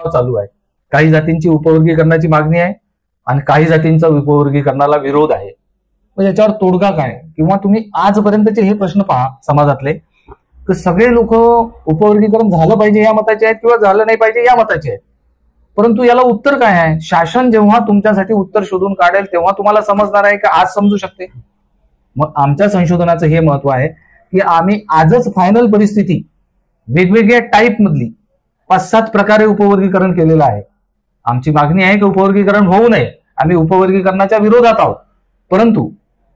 चालू आहे. काही जातींची उपवर्गीकरणाची मागणी आहे आणि काही जातींचा उपवर्गीकरणाला विरोध आहे. मग याच्यावर तोडगा काय, किंवा तुम्ही आजपर्यंतचे हे प्रश्न पहा समाजातले, की सगळे लोक उपवर्गीकरण झालं पाहिजे या मताचे आहेत किंवा झालं नाही पाहिजे या मताचे आहेत. परंतु याला उत्तर काय आहे? शासन जेव्हा तुमच्यासाठी उत्तर शोधून काढेल तेव्हा तुम्हाला समजणार आहे की आज समजू शकते. मग आमच्या संशोधनाचं हे महत्व आहे की आम्ही आजच फायनल परिस्थिती वेगवेगळ्या टाईप मधली 5-7 प्रकारे उपवर्गीकरण केलेलं आहे. आमची मागणी आहे की उपवर्गीकरण होऊ नये, आम्ही उपवर्गीकरणाच्या विरोधात आहोत. परंतु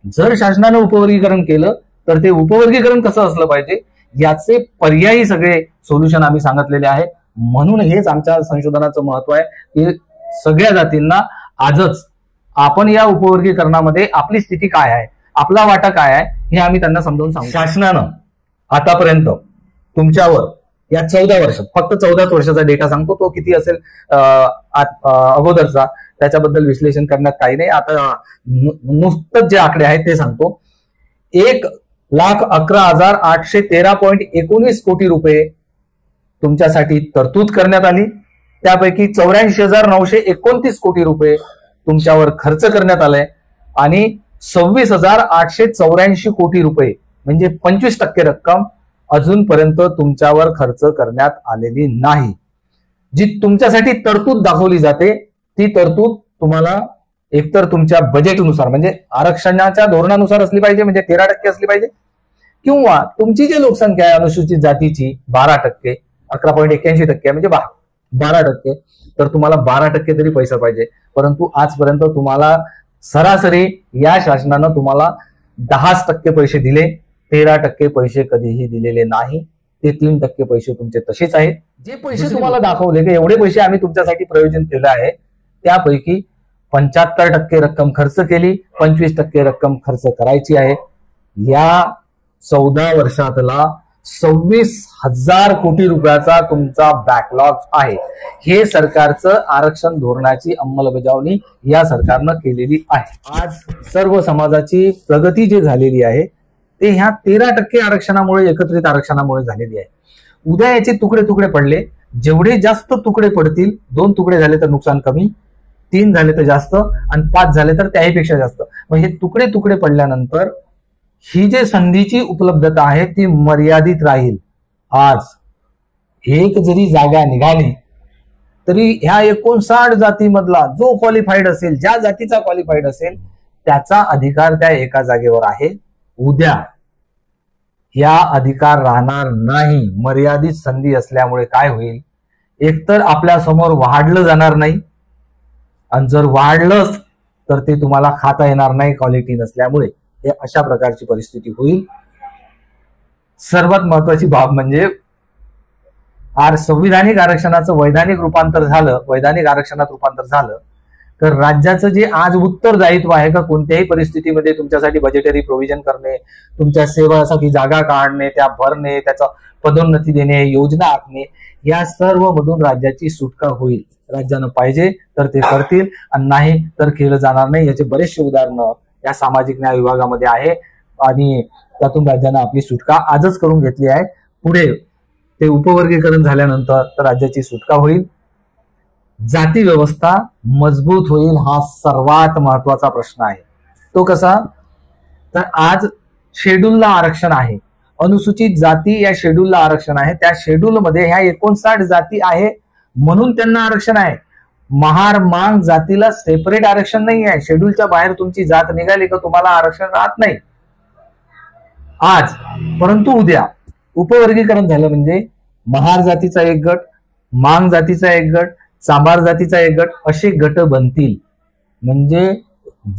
जर शासनानं उपवर्गीकरण केलं तर ते उपवर्गीकरण कसं असलं पाहिजे याचे पर्यायी सगळे सोल्युशन आम्ही सांगितलेले आहे. म्हणून हेच आमच्या संशोधनाचं महत्व आहे की सगळ्या जातींना आजच आपण या उपवर्गीकरणामध्ये आपली स्थिती काय आहे, आपला वाटा काय आहे हे आम्ही त्यांना समजावून सांगू. शासनानं आतापर्यंत तुमच्यावर या 14 वर्षात, फक्त 14 वर्षाचा डेटा सांगतो, तो किती असेल अगोदरचा त्याच्याबद्दल विश्लेषण करण्यात काही नाही. आता नुसतंच जे आकडे आहेत ते सांगतो. 1,11,813.19 कोटी रुपये तुमच्यासाठी तरतूद करण्यात आली. त्यापैकी 84,929 कोटी रुपये तुमच्यावर खर्च करण्यात आलाय आणि 26,884 कोटी रुपये म्हणजे 25% रक्कम अजूनपर्यंत तुमच्यावर खर्च करण्यात आलेली नाही. जी तुमच्यासाठी तरतूद दाखवली जाते ती तरतूद तुम्हाला एकतर तुमच्या बजेटनुसार म्हणजे आरक्षणाच्या धोरणानुसार असली पाहिजे, म्हणजे 13% असली पाहिजे, किंवा तुमची जी लोकसंख्या आहे अनुसूचित जातीची 12%, 11.81% म्हणजे 12%, तर तुम्हाला 12% तरी पैसा पाहिजे. परंतु आजपर्यंत तुम्हाला सरासरी या शासनानं तुम्हाला 10% पैसे दिले, 13% पैसे कधीही दिलेले नाही. ते 3% पैसे तुमचे तसेच आहेत. जे पैसे तुम्हाला दाखवले की एवढे पैसे आम्ही तुमच्यासाठी प्रयोजन केलं आहे, त्यापैकी 75% रक्कम खर्च केली, 25% रक्कम खर्च करायची आहे. या 14 वर्षातला 26,000 कोटी रुपयाचा तुमचा बॅकलॉग आहे. हे सरकारचं आरक्षण धोरणाची अंमलबजावणी या सरकारनं केलेली आहे. आज सर्व समाजाची प्रगती जी झालेली आहे ते ह्या 13% आरक्षणामुळे, एकत्रित आरक्षणामुळे झालेली आहे. उद्या याचे तुकडे तुकडे पडले, जेवढे जास्त तुकडे पडतील, 2 तुकडे झाले तर नुकसान कमी, 3 झाले तर जास्त आणि 5 झाले तर त्याहीपेक्षा जास्त. मग हे तुकडे तुकडे पडल्यानंतर ही जे संधीची उपलब्धता आहे ती मर्यादित राहील. आज एक जरी जागा निघाली तरी ह्या 59 जातीमधला जो क्वालिफाईड असेल, ज्या जातीचा क्वालिफाईड असेल त्याचा अधिकार त्या एका जागेवर आहे. उद्या या अधिकार राहणार नाही. मर्यादित संधी असल्यामुळे काय होईल, एकतर आपल्या समोर वाढलं जाणार नाही आणि जर वाढलंच तर ते तुम्हाला खाता येणार नाही क्वालिटी नसल्यामुळे. हे अशा प्रकारची परिस्थिती होईल. सर्वात महत्वाची बाब म्हणजे संविधानिक आरक्षणाचं वैधानिक रूपांतर झालं, वैधानिक आरक्षणात रूपांतर झालं तर राज्याचं जे आज उत्तरदायित्व आहे का कोणत्याही परिस्थितीमध्ये तुमच्यासाठी बजेटरी प्रोव्हिजन करणे, तुमच्या सेवासाठी जागा काढणे, त्या भरणे, त्याचा पदोन्नती देणे, योजना आखणे, या सर्व मधून राज्याची सुटका होईल. राज्यानं पाहिजे तर ते करतील आणि नाही तर केलं जाणार नाही. याचे बरेचसे उदाहरणं या सामाजिक न्याय विभागामध्ये आहे आणि त्यातून राज्यानं आपली सुटका आजच करून घेतली आहे. पुढे ते उपवर्गीकरण झाल्यानंतर तर राज्याची सुटका होईल. जाती व्यवस्था मजबूत होईल. हा सर्वात महत्वाचा प्रश्न आहे. तो कसा, तर आज शेड्यूलला आरक्षण आहे, अनुसूचित जाती या शेड्यूलला आरक्षण आहे. त्या शेड्यूल मध्ये ह्या 59 जाती आहे म्हणून त्यांना आरक्षण आहे. महार मांग जातीला सेपरेट आरक्षण नाही आहे. शेड्यूलच्या बाहेर तुमची जात निघाली का तुम्हाला आरक्षण राहत नाही आज. परंतु उद्या उपवर्गीकरण झालं म्हणजे महार जातीचा एक गट, मांग जातीचा एक गट, चांभार जातीचा एक गट, असे गट बनतील. म्हणजे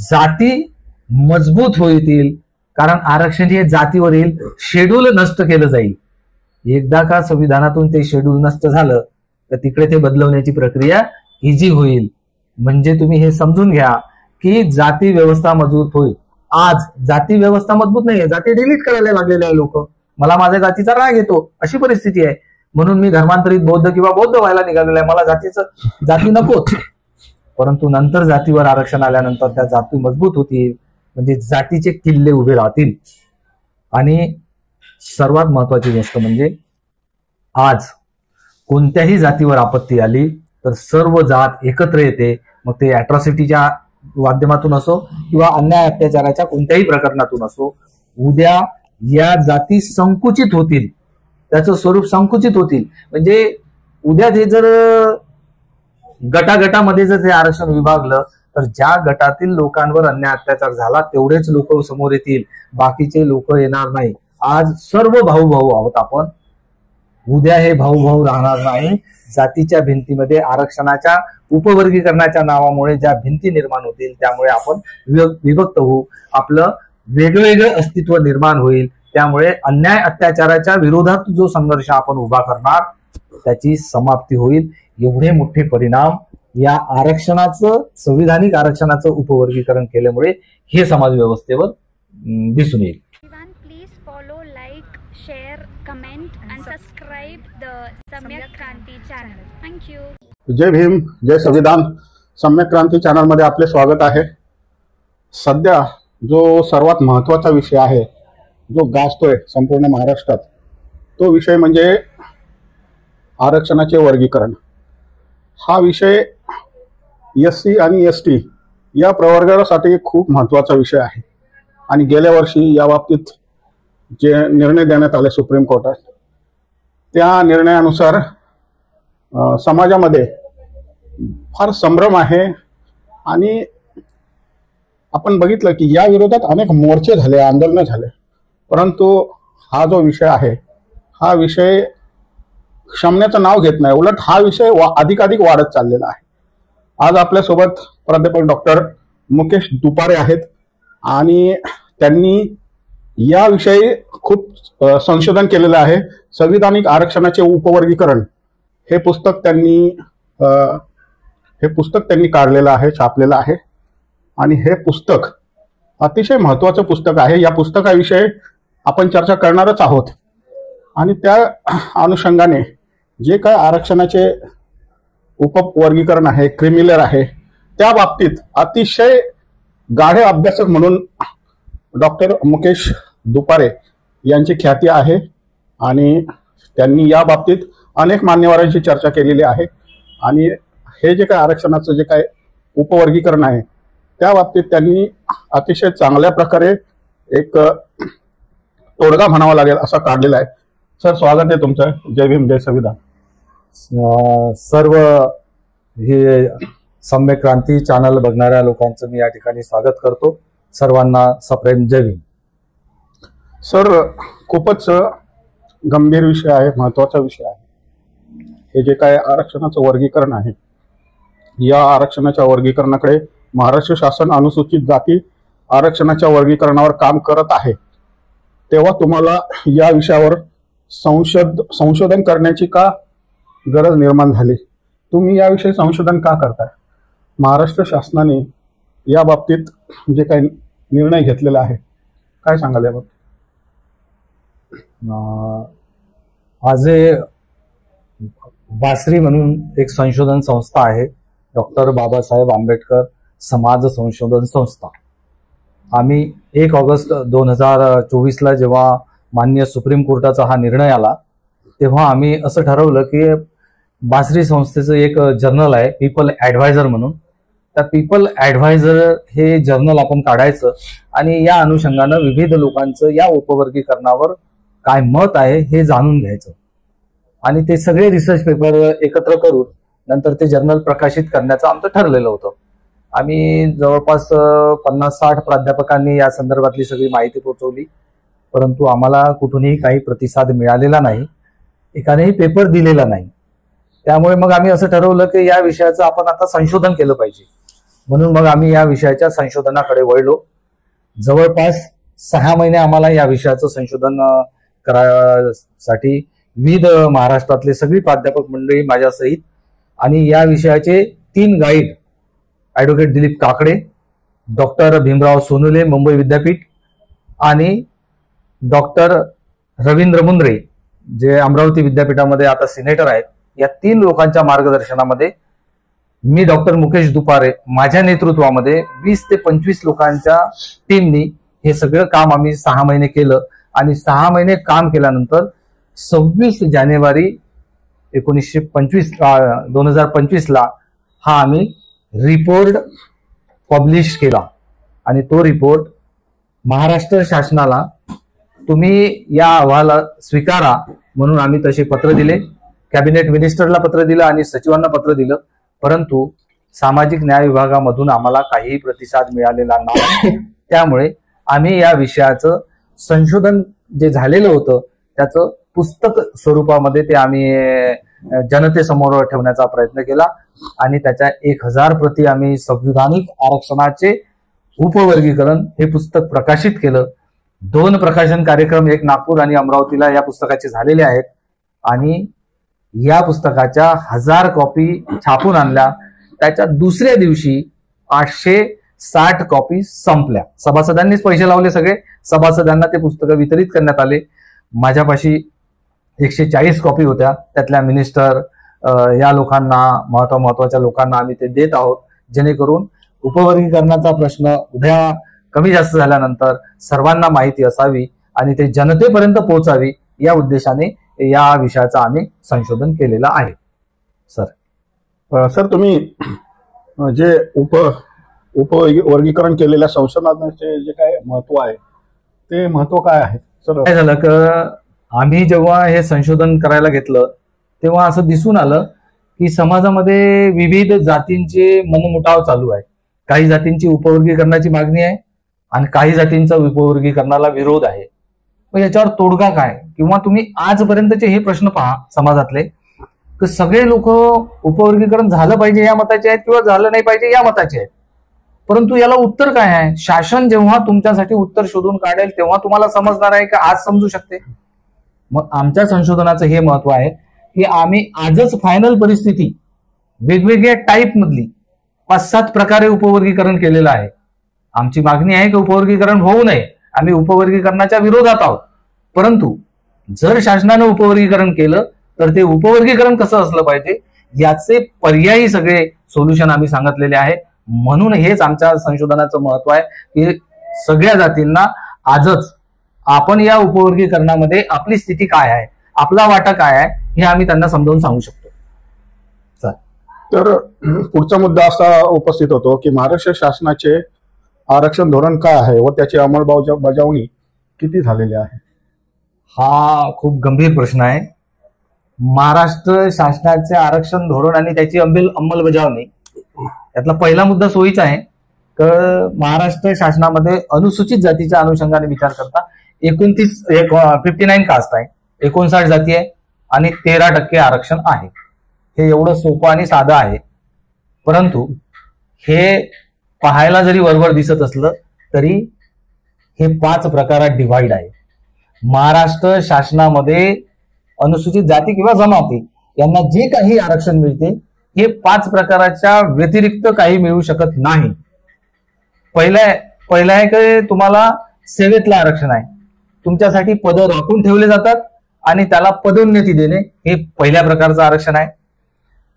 जाती मजबूत होतील. कारण आरक्षण हे जातीवरील शेड्यूल नष्ट केलं जाईल. एकदा का संविधानातून ते शेड्यूल नष्ट झालं तर तिकडे ते बदलवण्याची प्रक्रिया इझी होईल. म्हणजे तुम्ही हे समजून घ्या की जाती व्यवस्था मजबूत होईल. आज जाती व्यवस्था मजबूत नाहीये, जाती डिलीट करायला लागलेले आहे लोक. मला माझ्या जातीचा राग येतो अशी परिस्थिती आहे, म्हणून मी धर्मांतरित बौद्ध किंवा बौद्ध व्हायला निघालेला आहे. मला जाती नकोच. परंतु नंतर जातीवर आरक्षण आल्यानंतर त्या जाती मजबूत होतील, म्हणजे जातीचे किल्ले उभे राहतील. आणि सर्वात महत्वाची गोष्ट म्हणजे आज कोणत्याही जातीवर आपत्ती आली तर सर्व जात एकत्र येते, मग ते अॅट्रॉसिटीच्या माध्यमातून असो किंवा अन्याय अत्याचाराच्या कोणत्याही प्रकरणातून असो, उद्या या जाती संकुचित होतील, त्याचं स्वरूप संकुचित होतील. म्हणजे उद्या ते जर गटागटामध्ये जर ते आरक्षण विभागलं तर ज्या गटातील लोकांवर अन्याय अत्याचार झाला तेवढेच लोक समोर येतील, बाकीचे लोक येणार नाही. आज सर्व भाऊ भाऊ आहोत आपण, उद्या हे भाऊ भाऊ राहणार नाही. जातीच्या भिंतीमध्ये आरक्षणाच्या उपवर्गीकरणाच्या नावामुळे ज्या भिंती निर्माण होतील त्यामुळे आपण विभक्त होऊ, आपलं वेगवेगळं अस्तित्व निर्माण होईल. त्यामुळे अन्याय अत्याचाराच्या विरोधात जो संघर्ष आपण उभा करणार त्याची समाप्ती होईल. एवढे मोठे परिणाम या आरक्षणाचं, संविधानिक आरक्षणाचं उपवर्गीकरण केल्यामुळे हे समाज व्यवस्थेवर दिसून येईल. Please follow, like, share, comment and subscribe the सम्यक क्रांती चॅनल. थँक्यू. जय भीम, जय संविधान. सम्यक क्रांती चॅनल मध्ये आपले स्वागत आहे. सध्या जो सर्वात महत्त्वाचा विषय आहे, जो गाजतोय संपूर्ण महाराष्ट्रात, तो विषय म्हणजे आरक्षणाचे वर्गीकरण. हा विषय SC आणि ST या प्रवर्गासाठी खूप महत्त्वाचा विषय आहे आणि गेल्या वर्षी या बाबतीत जे निर्णय देण्यात आले सुप्रीम कोर्टात, त्या निर्णयानुसार समाजामध्ये फार संभ्रम आहे आणि आपण बघितलं की या विरोधात अनेक मोर्चे झाले, आंदोलनं झाले, परंतु हा जो विषय आहे हा विषय शमण्याचं नाव घेत नाही. उलट हा विषय अधिकाधिक वाढत चाललेला आहे. आज आपल्यासोबत प्राध्यापक डॉक्टर मुकेश दुपारे आहेत आणि त्यांनी याविषयी खूप संशोधन केलेलं आहे. संविधानिक आरक्षणाचे उपवर्गीकरण हे पुस्तक त्यांनी काढलेलं आहे, छापलेलं आहे आणि हे पुस्तक अतिशय महत्त्वाचं पुस्तक आहे. या पुस्तकाविषयी आपण चर्चा करणारच आहोत आणि त्या अनुषंगाने जे काय आरक्षणाचे उपवर्गीकरण आहे, क्रिमिलेअर आहे, त्या बाबतीत अतिशय गाढे अभ्यासक म्हणून डॉक्टर मुकेश दुपारे यांची ख्याती आहे आणि त्यांनी या बाबतीत अनेक मान्यवरांशी चर्चा केलेली आहे आणि हे जे काय आरक्षणाचं जे काय उपवर्गीकरण आहे त्या बाबतीत त्यांनी अतिशय चांगल्या प्रकारे एक तोडगा म्हणावा लागेल असा काढलेला आहे. सर, स्वागत आहे तुमचं. जय भीम, जय संविधान. सर्व हे सम्यक क्रांती चॅनल बघणाऱ्या लोकांचं मी या ठिकाणी स्वागत करतो. सर्वांना सप्रेम जय भीम. सर, खूपच गंभीर विषय आहे, महत्त्वाचा विषय आहे. हे जे काय आरक्षणाचं वर्गीकरण आहे, या आरक्षणाच्या वर्गीकरणाकडे महाराष्ट्र शासन अनुसूचित जाती आरक्षणाच्या वर्गीकरणावर काम करत आहे. तेव्हा तुम्हाला या विषयावर संशोधन करण्याची का गरज निर्माण झाली? तुम्ही याविषयी संशोधन का करताय? महाराष्ट्र शासनाने या बाबतीत जे काही निर्णय घेतलेला आहे, काय सांगाल याबाबत? आज बासरी म्हणून एक संशोधन संस्था आहे, डॉक्टर बाबासाहेब आंबेडकर समाज संशोधन संस्था. आम्ही 1 ऑगस्ट 2024 जेव्हा माननीय सुप्रीम कोर्टाचा हा निर्णय आला तेव्हा आम्ही असं ठरवलं की बासरी संस्थेचं एक जर्नल आहे पीपल ॲडवायझर म्हणून, त्या पीपल ॲडवायझर हे जर्नल आपण काढायचं आणि या अनुषंगानं विविध लोकांचं या उपवर्गीकरणावर काय मत आहे हे जाणून घ्यायचं आणि ते सगळे रिसर्च पेपर एकत्र करून नंतर ते जर्नल प्रकाशित करण्याचं आमचं ठरलेलं होतं. आम्ही जवळपास 50-60 प्राध्यापकांनी या संदर्भातली सगळी माहिती पोहोचवली, परंतु आम्हाला कुठूनही काही प्रतिसाद मिळालेला नाही, एकानेही पेपर दिलेला नाही. त्यामुळे मग आम्ही असं ठरवलं की या विषयाचं आपण आता संशोधन केलं पाहिजे. म्हणून मग आम्ही या विषयाच्या संशोधनाकडे वळलो. जवळपास 6 महिने आम्हाला या विषयाचं संशोधन करायसाठी विविध महाराष्ट्रातले सगळी प्राध्यापक मंडळी माझ्यासहित आणि या विषयाचे 3 guide, advocate Dilip Kakade, doctor Bhimrao Sonule Mumbai विद्यापीठ आणि डॉक्टर रवींद्र मुंद्रे जे अमरावती विद्यापीठामध्ये आता सिनेटर आहेत, या 3 लोकांच्या मार्गदर्शनामध्ये मी डॉक्टर मुकेश दुपारे माझ्या नेतृत्वामध्ये 20 ते 25 लोकांच्या टीमनी हे सगळं काम आम्ही 6 महिने केलं आणि 6 महिने काम केल्यानंतर 26 जानेवारी 2025ला हा आम्ही रिपोर्ट पब्लिश केला आणि तो रिपोर्ट महाराष्ट्र शासनाला तुम्ही या अहवाल स्वीकारा म्हणून आम्ही तसे पत्र दिले, कॅबिनेट मिनिस्टरला पत्र दिलं आणि सचिवांना पत्र दिलं, परंतु सामाजिक न्याय विभागामधून आम्हाला काहीही प्रतिसाद मिळालेला नाही. त्यामुळे आम्ही या विषयाचं संशोधन जे झालेलं होतं त्याचं पुस्तक स्वरूपामध्ये ते आम्ही जनतेसमोर ठेवण्याचा प्रयत्न केला आणि त्याच्या 1000 प्रती आम्ही संविधानिक आरक्षणाचे उपवर्गीकरण हे पुस्तक प्रकाशित केलं. 2 प्रकाशन कार्यक्रम, एक नागपूर आणि अमरावतीला या पुस्तकाचे झालेले आहेत आणि या पुस्तकाच्या 1000 कॉपी छापून आणल्या. त्याच्या दुसऱ्या दिवशी 860 कॉपी संपल्या. सभासदांनीच पैसे लावले, सगळे सभासदांना ते पुस्तकं वितरित करण्यात आले. माझ्यापाशी 140 कॉपी होत्या, त्यातल्या मिनिस्टर या लोकांना, महत्वाच्या लोकांना आम्ही ते देत आहोत, जेणेकरून उपवर्गीकरणाचा प्रश्न उद्या कमी जास्त झाल्यानंतर सर्वांना माहिती असावी आणि ते जनतेपर्यंत पोहोचावी या उद्देशाने या विषयाचं आम्ही संशोधन केलेलं आहे. सर तुम्ही जे उपवर्गीकरण केलेल्या संशोधनाचे जे काय महत्व आहे ते महत्व काय आहे सर? काय झालं की आम्ही जेव्हा हे संशोधन करायला घेतलं तेव्हा असं दिसून आलं की समाजामध्ये विविध जातींचे मनमुटाव चालू आहे. काही जातींची उपवर्गीकरणाची मागणी आहे आणि काही जातींचा उपवर्गीकरणाला विरोध आहे. मग याच्यावर तोडगा काय? किंवा तुम्ही आजपर्यंतचे हे प्रश्न पहा समाजातले, की सगळे लोक उपवर्गीकरण झालं पाहिजे या मताचे आहेत किंवा झालं नाही पाहिजे या मताचे आहेत, परंतु याला उत्तर काय आहे? शासन जेव्हा तुमच्यासाठी उत्तर शोधून काढेल तेव्हा तुम्हाला समजणार आहे, का आज समजू शकते. मग आमच्या संशोधनाचं हे महत्व आहे की आम्ही आजच फायनल परिस्थिती वेगवेगळ्या टाईप मधली 5-7 प्रकारे उपवर्गीकरण केलेलं आहे. आमची मागणी आहे की उपवर्गीकरण होऊ नये, आम्ही उपवर्गीकरणाच्या विरोधात आहोत, परंतु जर शासनानं उपवर्गीकरण केलं तर ते उपवर्गीकरण कसं असलं पाहिजे याचे पर्यायी सगळे सोल्युशन आम्ही सांगितलेले आहे. म्हणून हेच आमच्या संशोधनाचं महत्व आहे की सगळ्या जातींना आजच आपण या उपवर्गीकरणामध्ये आपली स्थिती काय आहे, आपला वाटा काय आहे हे आम्ही त्यांना समजावून सांगू शकतो. तर पुढचा मुद्दा असा उपस्थित होतो की महाराष्ट्र शासनाचे आरक्षण धोरण काय आहे व त्याची अंमलबजावणी किती झालेली आहे? हा खूप गंभीर प्रश्न आहे. महाराष्ट्र शासनाचे आरक्षण धोरण आणि त्याची अंमलबजावणी यातला पहिला मुद्दा सोयीचा आहे. तर महाराष्ट्र शासनामध्ये अनुसूचित जातीच्या अनुषंगाने विचार करता 59 कास्ट आहे, 59 जाती आहे आणि 13% आरक्षण आहे. हे एवढं सोपं आणि साधं आहे, परंतु हे पाहायला जरी वरवर दिसत असलं तरी हे 5 प्रकारात डिव्हाइड आहे. महाराष्ट्र शासनामध्ये अनुसूचित जाती किंवा जमाती यांना जे काही आरक्षण मिळते हे 5 प्रकाराच्या व्यतिरिक्त काही मिळू शकत नाही. पहिला आहे की तुम्हाला सेवेतलं आरक्षण आहे, तुमच्यासाठी पद राखून ठेवले जातात आणि त्याला पदोन्नती देणे हे पहिल्या प्रकारचं आरक्षण आहे.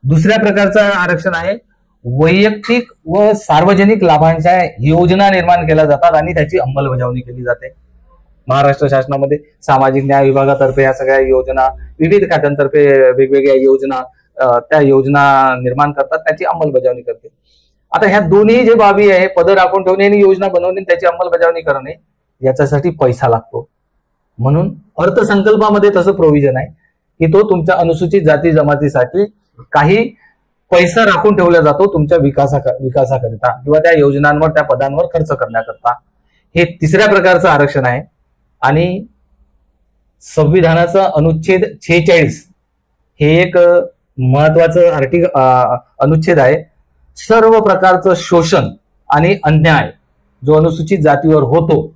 दुसऱ्या प्रकारचं आरक्षण आहे वैयक्तिक व सार्वजनिक लाभांच्या योजना निर्माण केल्या जातात आणि त्याची अंमलबजावणी केली जाते. महाराष्ट्र शासनामध्ये सामाजिक न्याय विभागातर्फे या सगळ्या योजना, विविध खात्यांतर्फे वेगवेगळ्या योजना, त्या योजना निर्माण करतात, त्याची अंमलबजावणी करते. आता ह्या दोन्ही जे बाबी आहे, पद राखून ठेवणे आणि योजना बनवणे, त्याची अंमलबजावणी करणे, याच्यासाठी पैसा लागतो. म्हणून अर्थसंकल्पामध्ये तसं प्रोव्हिजन आहे की तो तुमच्या अनुसूचित जाती जमातीसाठी काही पैसा राखून ठेवला जातो तुमच्या विकासाकरिता किंवा त्या योजनांवर, त्या पदांवर खर्च करण्याकरता. हे तिसऱ्या प्रकारचं आरक्षण आहे. आणि संविधानाचा अनुच्छेद 46 हे एक महत्वाचं अनुच्छेद आहे. सर्व प्रकारचं शोषण आणि अन्याय जो अनुसूचित जातीवर होतो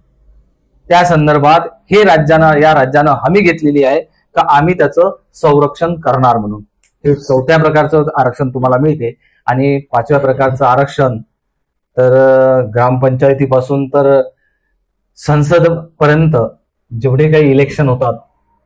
त्या संदर्भात हे या राज्यानं हमी घेतलेली आहे का आम्ही त्याचं संरक्षण करणार म्हणून. हे 4थ्या प्रकारचं आरक्षण तुम्हाला मिळते. आणि 5व्या प्रकारचं आरक्षण तर ग्रामपंचायतीपासून तर संसद पर्यंत जेवढे काही इलेक्शन होतात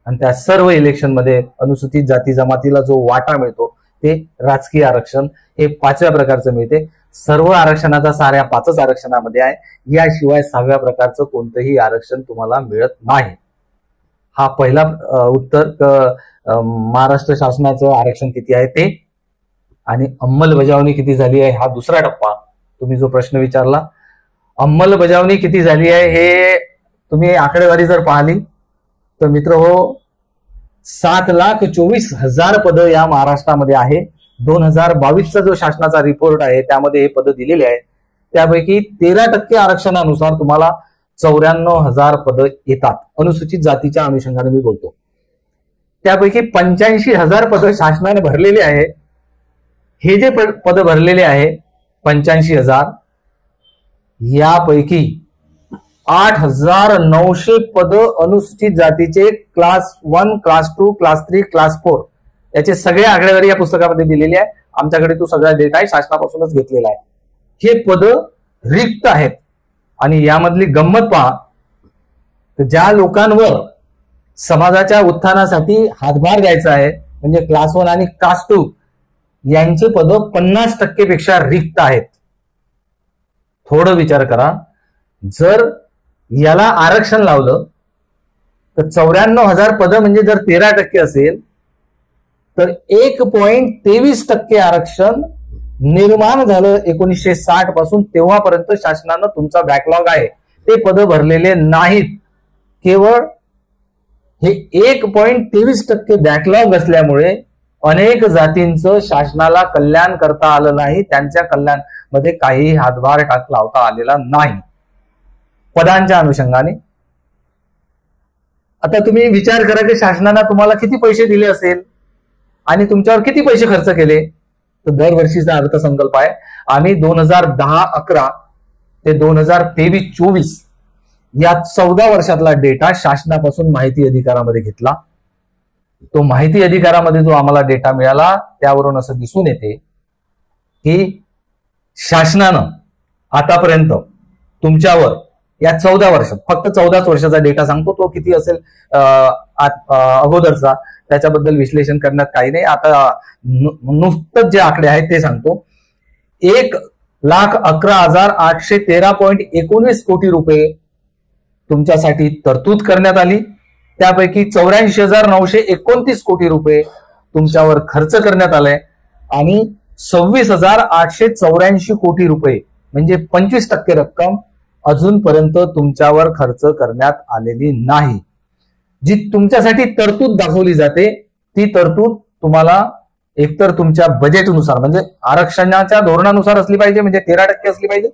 आणि त्या सर्व इलेक्शन मध्ये अनुसूचित जाती जमातीला जो वाटा मिळतो ते राजकीय आरक्षण हे 5व्या प्रकारचं मिळते. सर्व आरक्षणाचा साऱ्या 5च आरक्षणामध्ये आहे. याशिवाय 6व्या प्रकारचं कोणतंही आरक्षण तुम्हाला मिळत नाही. हा पहिला उत्तर महाराष्ट्र शासनाचं आरक्षण किती आहे ते, आणि अंमलबजावणी किती झाली आहे हा दुसरा टप्पा. तुम्ही जो प्रश्न विचारला, अंमलबजावणी किती झाली आहे हे तुम्ही आकडेवारी जर पाहिली तर मित्र हो, 7,24,000 पदं या महाराष्ट्रामध्ये आहे. 2022चा जो शासनाचा रिपोर्ट आहे त्यामध्ये हे पदं दिलेले आहेत. त्यापैकी 13% आरक्षणानुसार तुम्हाला 94,000 पदं येतात. अनुसूचित जातीच्या अनुषंगाने मी बोलतो. त्यापैकी 85,000 पदं शासनाने भरलेली आहे. हे जे पदं भरलेले आहे 85,000, यापैकी 8,900 पदं अनुसूचित जातीचे क्लास 1, क्लास 2, क्लास 3, क्लास 4 याचे सगळे आकडेवारी या पुस्तकामध्ये दिलेली आहे. आमच्याकडे तो सगळा डेटा आहे, शासनापासूनच घेतलेला आहे. हे पदं रिक्त आहेत. आणि यामधली गंमत पहा, तर ज्या लोकांवर समाजाच्या उत्थानासाठी हातभार द्यायचा आहे म्हणजे क्लास 1 आणि क्लास 2 यांचे पदं 50% पेक्षा रिक्त आहेत. थोडं विचार करा, जर याला आरक्षण लावलं तर 94,000 पदं म्हणजे जर 13% असेल तर 1.23% आरक्षण निर्माण झालं 1960 पासून. तेव्हापर्यंत शासनानं तुमचा बॅकलॉग आहे ते पदं भरलेले नाहीत. केवळ हे 1.23% बॅकलॉग असल्यामुळे अनेक जातींचं शासनाला कल्याण करता आलं नाही, त्यांच्या कल्याणमध्ये काही हातभार लावता आलेला नाही पदांच्या अनुषंगाने. आता तुम्ही विचार करा की शासनानं तुम्हाला किती पैसे दिले असेल आणि तुमच्यावर किती पैसे खर्च केले. तर दरवर्षीचा अर्थसंकल्प आहे. आम्ही 2010-11 ते 2023-24 या 14 वर्षातला डेटा शासनापासून माहिती अधिकारामध्ये घेतला. तो माहिती अधिकारामध्ये जो आम्हाला डेटा मिळाला त्यावरून असं दिसून येते की शासनानं आतापर्यंत तुमच्यावर या 14 वर्षात, फक्त 14 वर्षाचा डेटा सांगतो, तो किती असेल अगोदरचा त्याच्याबद्दल विश्लेषण करण्यात काही नाही. आता नुसतंच जे आकडे आहेत ते सांगतो. 1,11,813.19 कोटी रुपये तुमच्यासाठी तरतूद करण्यात आली. त्यापैकी 84,929 कोटी रुपये तुमच्यावर खर्च करण्यात आलाय आणि 26,884 कोटी रुपये म्हणजे 25% रक्कम अजूनपर्यंत तुमच्यावर खर्च करण्यात आलेली नाही. जी तुमच्यासाठी तरतूद दाखवली जाते ती तरतूद तुम्हाला एकतर तुमच्या बजेटनुसार म्हणजे आरक्षणाच्या धोरणानुसार असली पाहिजे, म्हणजे 13% असली पाहिजे,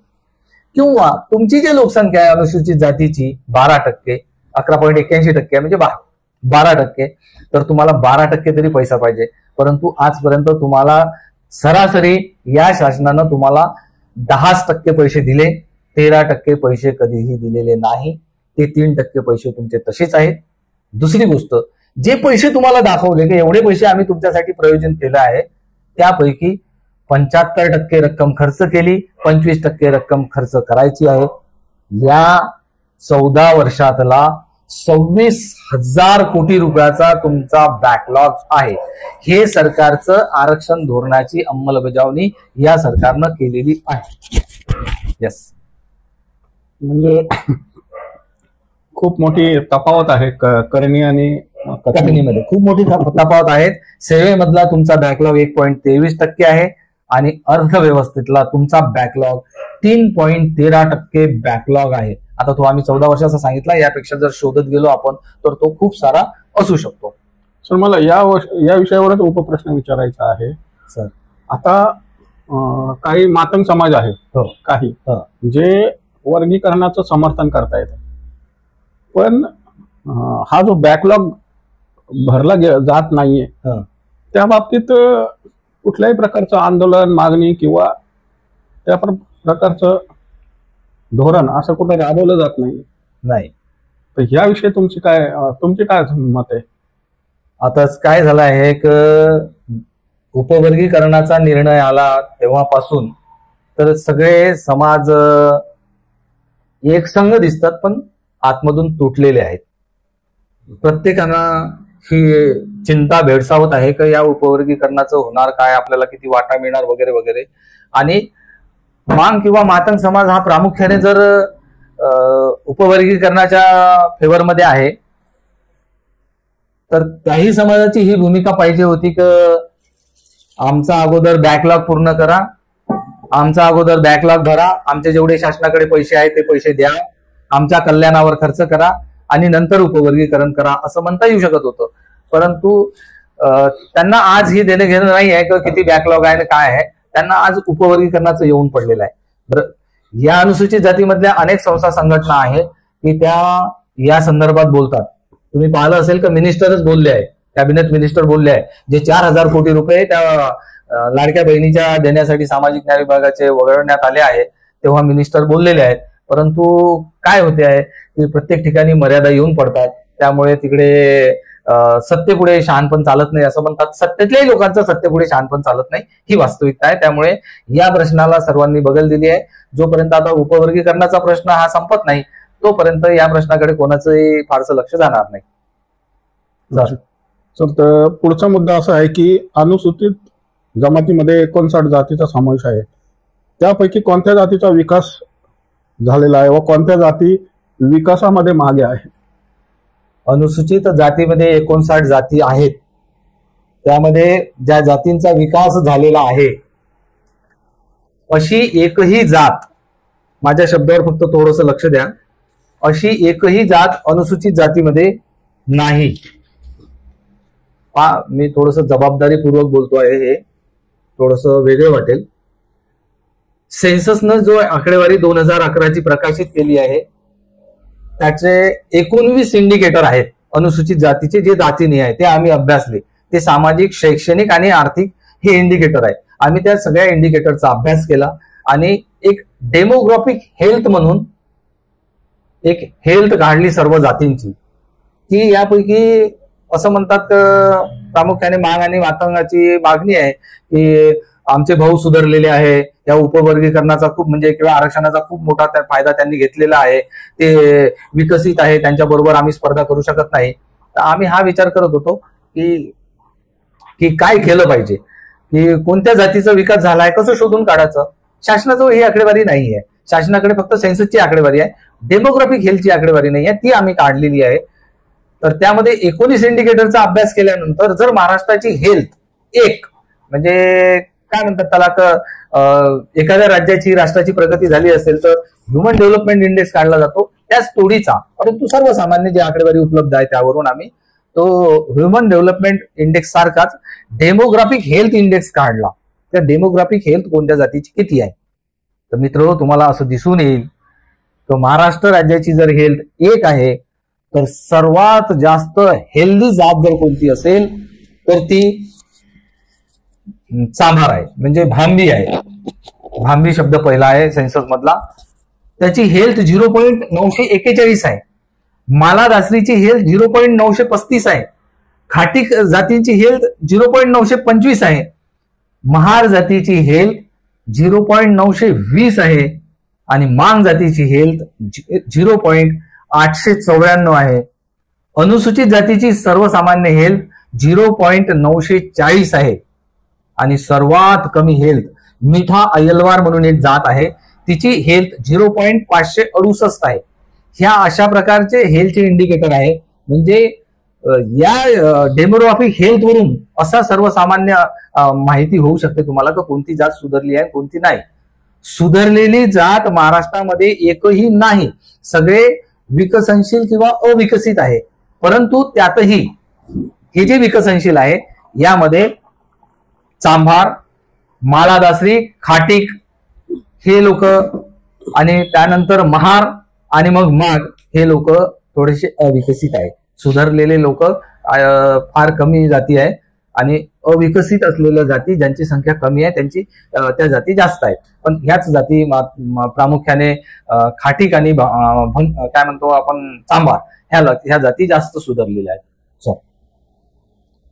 किंवा तुमची जी लोकसंख्या आहे अनुसूचित जातीची 12%, 11.81% म्हणजे 12%, तर तुम्हाला 12% तरी पैसा पाहिजे. परंतु आजपर्यंत तुम्हाला सरासरी या शासनानं तुम्हाला 10% पैसे दिले, 13% पैसे कधीही दिलेले नाही. ते 3% पैसे तुमचे तसेच आहेत. दुसरी गोष्ट, जे पैसे तुम्हाला दाखवले की एवढे पैसे आम्ही तुमच्यासाठी प्रयोजन केलं आहे, त्यापैकी 75% रक्कम खर्च केली, 25% रक्कम खर्च करायची आहे. या 14 वर्षातला 26,000 कोटी रुपयाचा तुमचा बॅकलॉग आहे. हे सरकारचं आरक्षण धोरणाची अंमलबजावणी या सरकारनं केलेली आहे. येस, म्हणजे खूप मोठी तफावत आहे करणी आणि कथनीमध्ये खूप मोठी तफावत आहेत. सेवेमधला तुमचा बॅकलॉग 1.23% आहे आणि अर्थव्यवस्थेतला तुमचा बॅकलॉग 3.13% बॅकलॉग आहे. आता तो आम्ही 14 वर्षाचा सांगितला, यापेक्षा जर शोधत गेलो आपण तर तो खूप सारा असू शकतो. सर, मला या विषयावरच उपप्रश्न विचारायचा आहे. सर, आता काही मातंग समाज आहे, काही जे वर्गीकरणाचं समर्थन करतायत, पण हा जो बॅकलॉग भरला जात नाहीये त्या बाबतीत कुठल्याही प्रकारचं आंदोलन, मागणी किंवा त्या प्रकारचं धोरण असं कुठं राबवलं जात नाही. तर याविषयी तुमची काय मत आहे? आता काय झालं आहे, एक उपवर्गीकरणाचा निर्णय आला तेव्हापासून तर सगळे समाज एकसंघ दिसतात पण आतमधून तुटलेले आहेत. प्रत्येकाला ही चिंता भेडसावत आहे की या उपवर्गीकरणाचं होणार काय, आपल्याला किती वाटा मिळणार वगैरे वगैरे. आणि मांग किंवा मातंग समाज हा प्रामुख्याने जर उपवर्गीकरणाच्या फेवरमध्ये आहे, तर त्याही समाजाची ही भूमिका पाहिजे होती की आमचा अगोदर बॅकलॉग पूर्ण करा, आमचा अगोदर बॅकलॉग भरा, आमचे जेवढे शासनाकडे पैसे आहेत ते पैसे द्या, आमच्या कल्याणावर खर्च करा आणि नंतर उपवर्गीकरण करा असं म्हणता येऊ शकत होतं. परंतु त्यांना आज ही देणं घेणं नाही आहे किंवा किती बॅकलॉग आहे आणि काय आहे, त्यांना आज उपवर्गीकरणाचं येऊन पडलेलं आहे. बरं, या अनुसूचित जातीमधल्या अनेक संस्था संघटना आहेत की त्या या संदर्भात बोलतात. तुम्ही पाहिलं असेल का मिनिस्टरच बोलले आहे, कॅबिनेट मिनिस्टर बोलले आहे, जे 4,000 कोटी रुपये त्या लाडक्या बहिणीच्या देण्यासाठी सामाजिक न्याय विभागाचे वगळण्यात आले आहे, तेव्हा मिनिस्टर बोललेले आहेत. परंतु काय होते आहे की प्रत्येक ठिकाणी मर्यादा येऊन पडतात. त्यामुळे तिकडे सत्तेपुढे शहाणपण चालत नाही असं म्हणतात. सत्तेतल्याही लोकांचं सत्तेपुढे शहाणपण चालत नाही ही वास्तविकता आहे. त्यामुळे या प्रश्नाला सर्वांनी बगल दिली आहे. जोपर्यंत आता उपवर्गीकरणाचा प्रश्न हा संपत नाही तोपर्यंत या प्रश्नाकडे कोणाचंही फारसं लक्ष जाणार नाही. तर पुढचा मुद्दा असा आहे की अनुसूचित जमातीमध्ये 59 जातीचा समावेश आहे. त्यापैकी कोणत्या जातीचा विकास झालेला आहे व कोणत्या जाती विकासामध्ये मागे आहे? अनुसूचित जातीमध्ये 59 जाती आहेत. त्यामध्ये ज्या जातींचा विकास झालेला आहे अशी एकही जात, माझ्या शब्दावर फक्त थोडंसं लक्ष द्या, अशी एकही जात अनुसूचित जातीमध्ये नाही. मी थोडंसं जबाबदारीपूर्वक बोलतो आहे, हे थोडंसं वेगळं वाटेल. सेन्ससनं जो आकडेवारी 2011ची प्रकाशित केली आहे त्याचे 19 इंडिकेटर आहेत अनुसूचित जातीचे, जे जातीने आहे ते आम्ही अभ्यासले. ते सामाजिक, शैक्षणिक आणि आर्थिक हे इंडिकेटर आहे. आम्ही त्या सगळ्या इंडिकेटरचा अभ्यास केला आणि एक डेमोग्राफिक हेल्थ म्हणून एक हेल्थ काढली सर्व जातींची, की यापैकी असं म्हणतात प्रामुख्याने माग आणि मातंगाची मागणी आहे की आमचे भाऊ सुधारलेले आहे, या उपवर्गीकरणाचा खूप म्हणजे किंवा आरक्षणाचा खूप मोठा फायदा त्यांनी घेतलेला आहे, ते विकसित आहे, त्यांच्याबरोबर आम्ही स्पर्धा करू शकत नाही. तर आम्ही हा विचार करत होतो की काय केलं पाहिजे, की कोणत्या जातीचा विकास झालाय, कसं शोधून काढायचं. शासनाजवळ ही आकडेवारी नाही आहे. शासनाकडे फक्त सेन्ससची आकडेवारी आहे, डेमोग्राफिक हेल्थची आकडेवारी नाही आहे, ती आम्ही काढलेली आहे. तर त्यामध्ये 19 इंडिकेटरचा अभ्यास केल्यानंतर जर महाराष्ट्राची हेल्थ एक म्हणजे काय म्हणतात त्याला, एखाद्या राज्याची राष्ट्राची प्रगती झाली असेल तर ह्युमन डेव्हलपमेंट इंडेक्स काढला जातो त्याच तोडीचा, परंतु सर्वसामान्य जी आकडेवारी उपलब्ध आहे त्यावरून आम्ही तो ह्युमन डेव्हलपमेंट इंडेक्स सारखाच डेमोग्राफिक हेल्थ इंडेक्स काढला. त्या डेमोग्राफिक हेल्थ कोणत्या जातीची किती आहे. तर मित्र, तुम्हाला असं दिसून येईल तर महाराष्ट्र राज्याची जर हेल्थ एक आहे तर सर्वात जास्त हेल्दी जात जर कोणती असेल तर ती चांभार आहे, म्हणजे भांबी आहे. भांबी शब्द पहिला आहे सेन्सस मधला. त्याची हेल्थ 0.941 आहे. माला दासरीची हेल्थ 0.935 आहे. खाटीक जातीची हेल्थ 0.925 आहे. महार जातीची हेल्थ 0.920 आहे आणि मांग जातीची हेल्थ 0.894 आहे. अनुसूचित जातीची सर्वसामान्य हेल्थ 0.940 आहे आणि सर्वात कमी हेल्थ मिठा अयलवार म्हणून एक जात आहे, तिची हेल्थ 0.568 आहे. ह्या अशा प्रकारचे हेल्थचे इंडिकेटर आहे. म्हणजे या डेमोग्राफिक हेल्थ वरून असा सर्वसामान्य माहिती होऊ शकते तुम्हाला की कोणती जात सुधारली आहे कोणती नाही. सुधारलेली जात महाराष्ट्रामध्ये एकही नाही. सगळे विकसनशील किंवा अविकसित आहे. परंतु त्यातही हे जे विकसनशील आहे यामध्ये चांभार, मालादासरी, खाटीक हे लोक आणि त्यानंतर महार आणि मग माग हे लोक थोडेसे अविकसित आहेत. सुधारलेले लोक फार कमी जाती आहे आणि अविकसित असलेल्या जाती ज्यांची संख्या कमी आहे त्यांची त्या जाती जास्त आहेत. पण ह्याच जाती प्रामुख्याने खाटीक आणि काय म्हणतो आपण चांभार ह्या जाती जास्त सुधारलेल्या आहेत.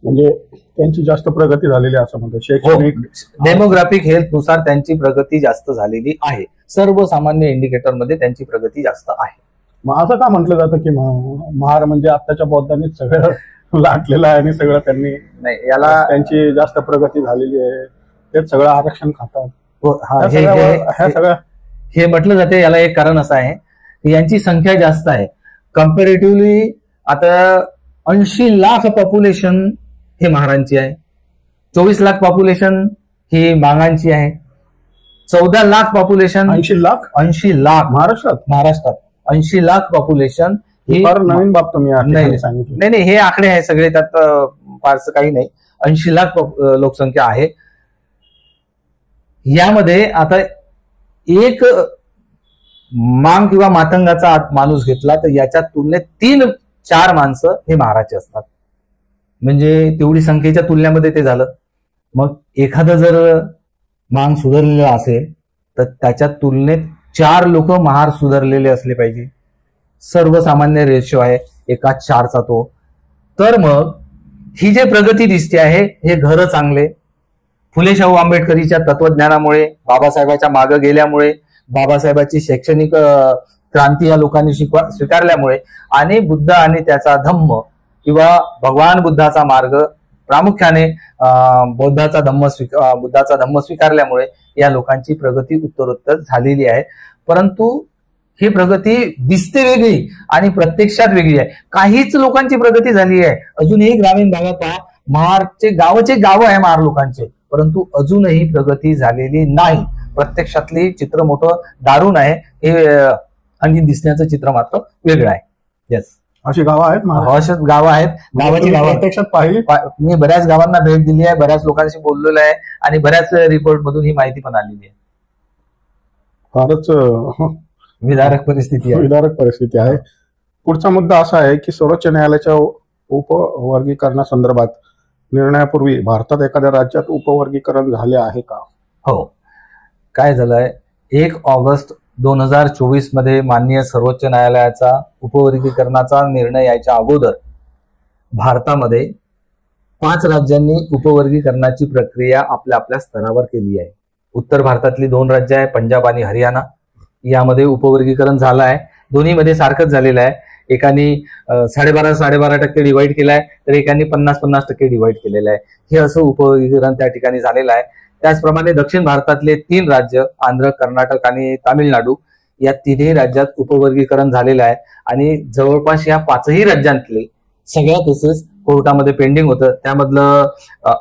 म्हणजे त्यांची जास्त प्रगती झालेली असं म्हणतो. शैक्षणिक डेमोग्राफिक हेल्थ नुसार त्यांची प्रगती जास्त झालेली आहे. सर्वसामान्य इंडिकेटर मध्ये त्यांची प्रगती जास्त आहे. मग असं का म्हटलं जातं की महार म्हणजे आत्ताच्या बौद्धांनी सगळं लाटलेलं आहे आणि सगळं त्यांनी नाही, याला त्यांची जास्त प्रगती झालेली आहे, तेच सगळं आरक्षण खातात. हे म्हटलं जाते. याला एक कारण असं आहे की यांची संख्या जास्त आहे. कम्पॅरेटिव्हली आता 80 लाख पॉप्युलेशन हे महारांची आहे, 24 लाख पॉप्युलेशन ही मांगांची आहे, 14 लाख पॉप्युलेशन 80 लाख 80 लाख महाराष्ट्रात 80 लाख पॉप्युलेशन ही फार नवीन बाब तुम्ही या ठिकाणी नाही सांगितली. नाही हे आकडे आहे सगळे, त्यात फारसं काही नाही. 80 लाख लोकसंख्या आहे. यामध्ये आता एक मांग किंवा मातंगाचा माणूस घेतला तर याच्या तुलनेत 3-4 माणसं हे महाराचे असतात. म्हणजे तेवढी संख्येच्या तुलनेमध्ये ते झालं. मग एखादं जर मांग सुधारलेलं असेल तर त्याच्या तुलनेत 4 लोक महार सुधारलेले असले पाहिजे. सर्वसामान्य रेशो आहे 1:4 तो. तर मग ही जे प्रगती दिसते आहे हे घर चांगले, फुले शाहू आंबेडकरीच्या तत्वज्ञानामुळे, बाबासाहेबांच्या मागे गेल्यामुळे, बाबासाहेबांची शैक्षणिक क्रांती या लोकांनी स्वीकारल्यामुळे आणि बुद्ध आणि त्याचा धम्म किंवा भगवान बुद्धाचा मार्ग प्रामुख्याने बुद्धाचा धम्म स्वीकारल्यामुळे या लोकांची प्रगती उत्तरोत्तर झालेली आहे. परंतु ही प्रगती दिसते वेगळी आणि प्रत्यक्षात वेगळी आहे. काहीच लोकांची प्रगती झाली आहे. अजूनही ग्रामीण भागात पहा, महारचे गाव आहे महार लोकांचे, परंतु अजूनही प्रगती झालेली नाही. प्रत्यक्षातली चित्र मोठं दारुण आहे हे, आणि दिसण्याचं चित्र मात्र वेगळं आहे. येस, अशी गावं आहेत अशीच गावं आहेत. गावाची गावं प्रत्यक्षात पाहिली. मी बऱ्याच गावांना भेट दिली आहे, बऱ्याच लोकांशी बोललेलो आहे आणि बऱ्याच रिपोर्ट मधून ही माहिती पण आलेली आहे. फारच विदारक परिस्थिती आहे. पुढचा मुद्दा असा आहे की सर्वोच्च न्यायालयाच्या उपवर्गीकरणासंदर्भात निर्णयापूर्वी भारतात एखाद्या राज्यात उपवर्गीकरण झाले आहे का? हो, काय झालंय, 1 ऑगस्ट 2024 मध्ये माननीय सर्वोच्च न्यायालयाचा उपवर्गीकरणाचा निर्णय यायच्या अगोदर भारतामध्ये 5 राज्यांनी उपवर्गीकरणाची प्रक्रिया आपल्या स्तरावर केली आहे. उत्तर भारतातली 2 राज्य आहे, पंजाब आणि हरियाणा. यामध्ये उपवर्गीकरण झालं आहे. दोन्हीमध्ये सारखंच झालेलं आहे. एकाने 12.5% डिवाइड केलाय तर एकाने 50% डिवाइड केलेलं आहे. हे असं उपवर्गीकरण त्या ठिकाणी झालेलं आहे. त्याचप्रमाणे दक्षिण भारतातले 3 राज्य, आंध्र, कर्नाटक आणि तामिळनाडू, या 3ही राज्यात उपवर्गीकरण झालेलं आहे. आणि जवळपास या 5ही राज्यांतले सगळ्या केसेस कोर्टामध्ये पेंडिंग होतं. त्यामधलं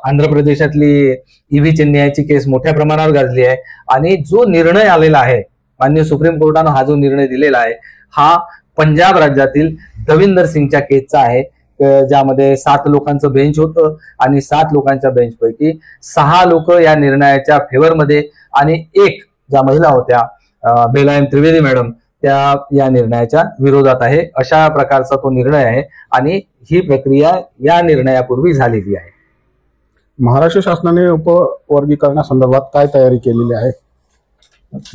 आंध्र प्रदेशातली ईव्ही चेन्नईची केस मोठ्या प्रमाणावर गाजली आहे. आणि जो निर्णय आलेला आहे माननीय सुप्रीम कोर्टानं, हा जो निर्णय दिलेला आहे हा पंजाब राज्यातील दविंदर सिंगच्या केसचा आहे, ज्यामध्ये 7 लोकांचं बेंच होतं आणि 7 लोकांच्या बेंचपैकी 6 लोक या निर्णयाच्या फेवरमध्ये आणि 1 ज्या महिला होत्या बेलायम त्रिवेदी मॅडम, त्या या निर्णयाच्या विरोधात आहे. अशा प्रकारचा तो निर्णय आहे आणि ही प्रक्रिया या निर्णयापूर्वी झालेली आहे. महाराष्ट्र शासनाने उपवर्गीकरणासंदर्भात काय तयारी केलेली आहे?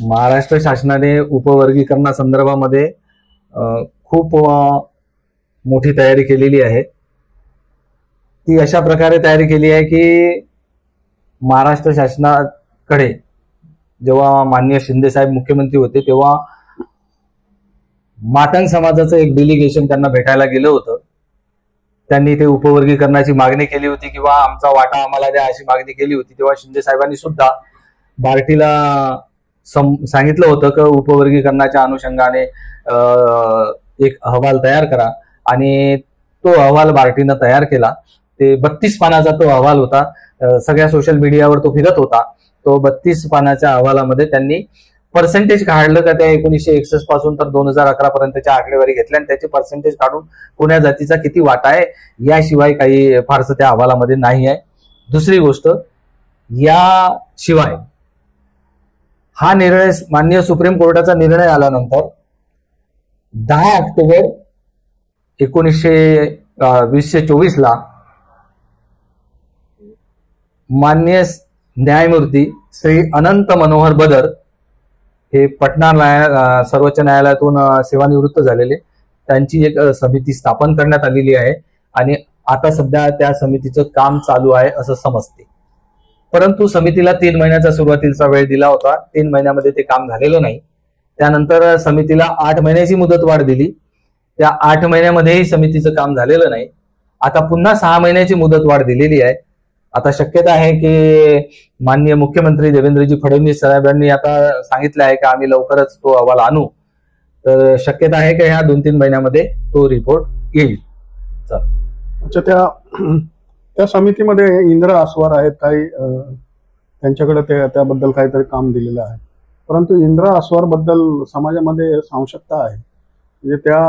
महाराष्ट्र शासनाने उपवर्गीकरणासंदर्भामध्ये खूप मोठी तयारी केलेली आहे. ती अशा प्रकारे तयारी केली आहे की महाराष्ट्र शासनाकडे जेव्हा माननीय शिंदे साहेब मुख्यमंत्री होते तेव्हा मातंग समाजाचं एक डेलिगेशन त्यांना भेटायला गेलं होतं. त्यांनी ते उपवर्गीकरणाची मागणी केली होती किंवा आमचा वाटा आम्हाला द्या अशी मागणी केली होती. तेव्हा शिंदे साहेबांनी सुद्धा बार्टीला सांगितलं होतं की उपवर्गीकरणाच्या अनुषंगाने एक अहवाल तयार करा आणि तो अहवाल बार्टीनं तयार केला. ते 32 पानाचा तो अहवाल होता. सगळ्या सोशल मीडियावर तो फिरत होता. तो 32 पानाच्या अहवालामध्ये त्यांनी पर्सेंटेज काढलं का त्या 1961 पासून तर 2011 पर्यंतच्या आकडेवारी घेतल्या आणि त्याचे पर्सेंटेज काढून कोण्या जातीचा किती वाटा आहे याशिवाय काही फारसं त्या अहवालामध्ये नाही आहे. दुसरी गोष्ट, याशिवाय हा निर्णय माननीय सुप्रीम कोर्टाचा निर्णय आल्यानंतर 10 ऑक्टोबर 2024 ला माननीय न्यायमूर्ती श्री अनंत मनोहर बदर हे पटना सर्वोच्च न्यायालयातून सेवानिवृत्त झालेले, त्यांची एक समिती स्थापन करण्यात आलेली आहे आणि आता सध्या त्या समितीचं काम चालू आहे असं समजते. परंतु समितीला 3 महिन्याचा सुरुवातीचा वेळ दिला होता. 3 महिन्यामध्ये ते काम झालेलं नाही. त्यानंतर समितीला 8 महिन्याची मुदतवाढ दिली. त्या 8 महिन्यामध्येही समितीचं काम झालेलं नाही. आता पुन्हा 6 महिन्याची मुदतवाढ दिलेली आहे. आता शक्यता आहे की माननीय मुख्यमंत्री देवेंद्रजी फडणवीस साहेबांनी आता सांगितलं आहे की आम्ही लवकरच तो अहवाल आणू. तर शक्यता आहे की ह्या 2-3 महिन्यामध्ये तो रिपोर्ट येईल. चल. अच्छा, त्या समितीमध्ये इंदिरा आस्वार आहेत, काही त्यांच्याकडे त्याबद्दल काहीतरी काम दिलेलं आहे, परंतु इंदिरा आस्वार बद्दल समाजामध्ये सांशकता आहे, म्हणजे त्या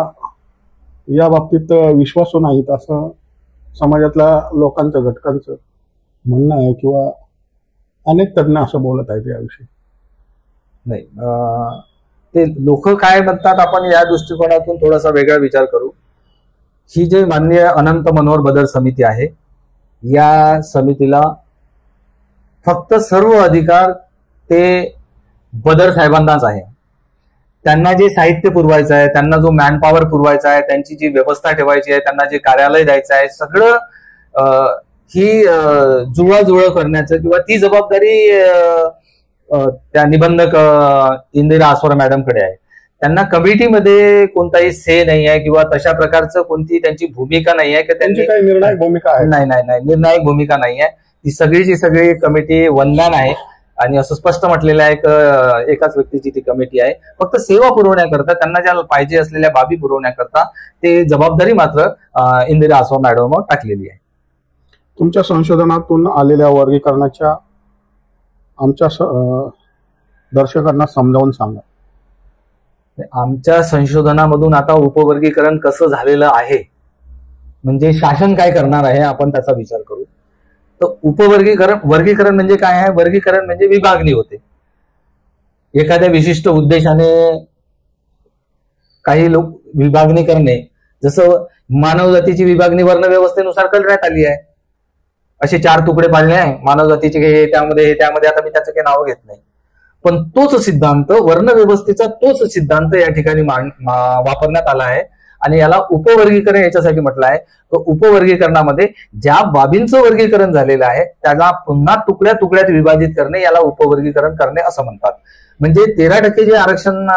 या बाबतीत विश्वासू नाहीत असं समाजातल्या लोकांचं, घटकांचं म्हणणं आहे, किंवा अनेक तज्ज्ञ असं बोलत आहेत याविषयी. नाही, ते लोक काय म्हणतात आपण या दृष्टिकोनातून थोडासा वेगळा विचार करू. ही जे माननीय अनंत मनोहर बदर समिती आहे, या समितीला फक्त सर्व अधिकार ते बदर साहेबांनाच आहे. त्यांना जे साहित्य पुरवायचं आहे, त्यांना जो मॅनपॉवर पुरवायचा आहे, त्यांची जी व्यवस्था ठेवायची आहे, त्यांना जे कार्यालय द्यायचं आहे, सगळं ही जुळवाजुळव करण्याचं किंवा ती जबाबदारी त्या निबंधक इंदिरा आस्वार मॅडमकडे आहे. त्यांना कमिटीमध्ये कोणताही से नाही आहे किंवा तशा प्रकारचं कोणती त्यांची भूमिका नाही आहे की त्यांची काही निर्णायक भूमिका आहे. नाही, निर्णायक भूमिका नाही आहे. ती सगळीची सगळी कमिटी वंदन आहे आणि असं स्पष्ट म्हटलेलं आहे की एकाच व्यक्तीची ती कमिटी आहे. फक्त सेवा पुरवण्याकरता, त्यांना ज्या पाहिजे असलेल्या बाबी पुरवण्याकरता ते जबाबदारी मात्र इंदिरा आस्वार मॅडम टाकलेली आहे. तुमच्या संशोधनातून आलेल्या वर्गीकरणाच्या आमच्या दर्शकांना समजावून सांगा. आमच्या संशोधनामधून आता उपवर्गीकरण कसं झालेलं आहे, म्हणजे शासन काय करणार आहे आपण त्याचा विचार करू. तर वर्गीकरण म्हणजे काय आहे? वर्गीकरण म्हणजे विभागणी होते. एखाद्या विशिष्ट उद्देशाने काही लोक विभागणी करणे, जसं मानव जातीची विभागणी वर्ण व्यवस्थेनुसार करण्यात आली आहे. असे 4 तुकडे पाडले आहे मानव जातीचे, त्यामध्ये आता मी त्याचं काही नाव घेत नाही, पण तोच सिद्धांत, वर्ण व्यवस्थेचा तोच सिद्धांत या ठिकाणी वापरण्यात आला आहे आणि याला उपवर्गीकरण याच्यासाठी म्हटलं आहे. तर उपवर्गीकरणामध्ये ज्या बाबींचं वर्गीकरण झालेलं आहे त्याला पुन्हा तुकड्या तुकड्यात विभाजित करणे, याला उपवर्गीकरण करणे असं म्हणतात. म्हणजे 13% जे आरक्षण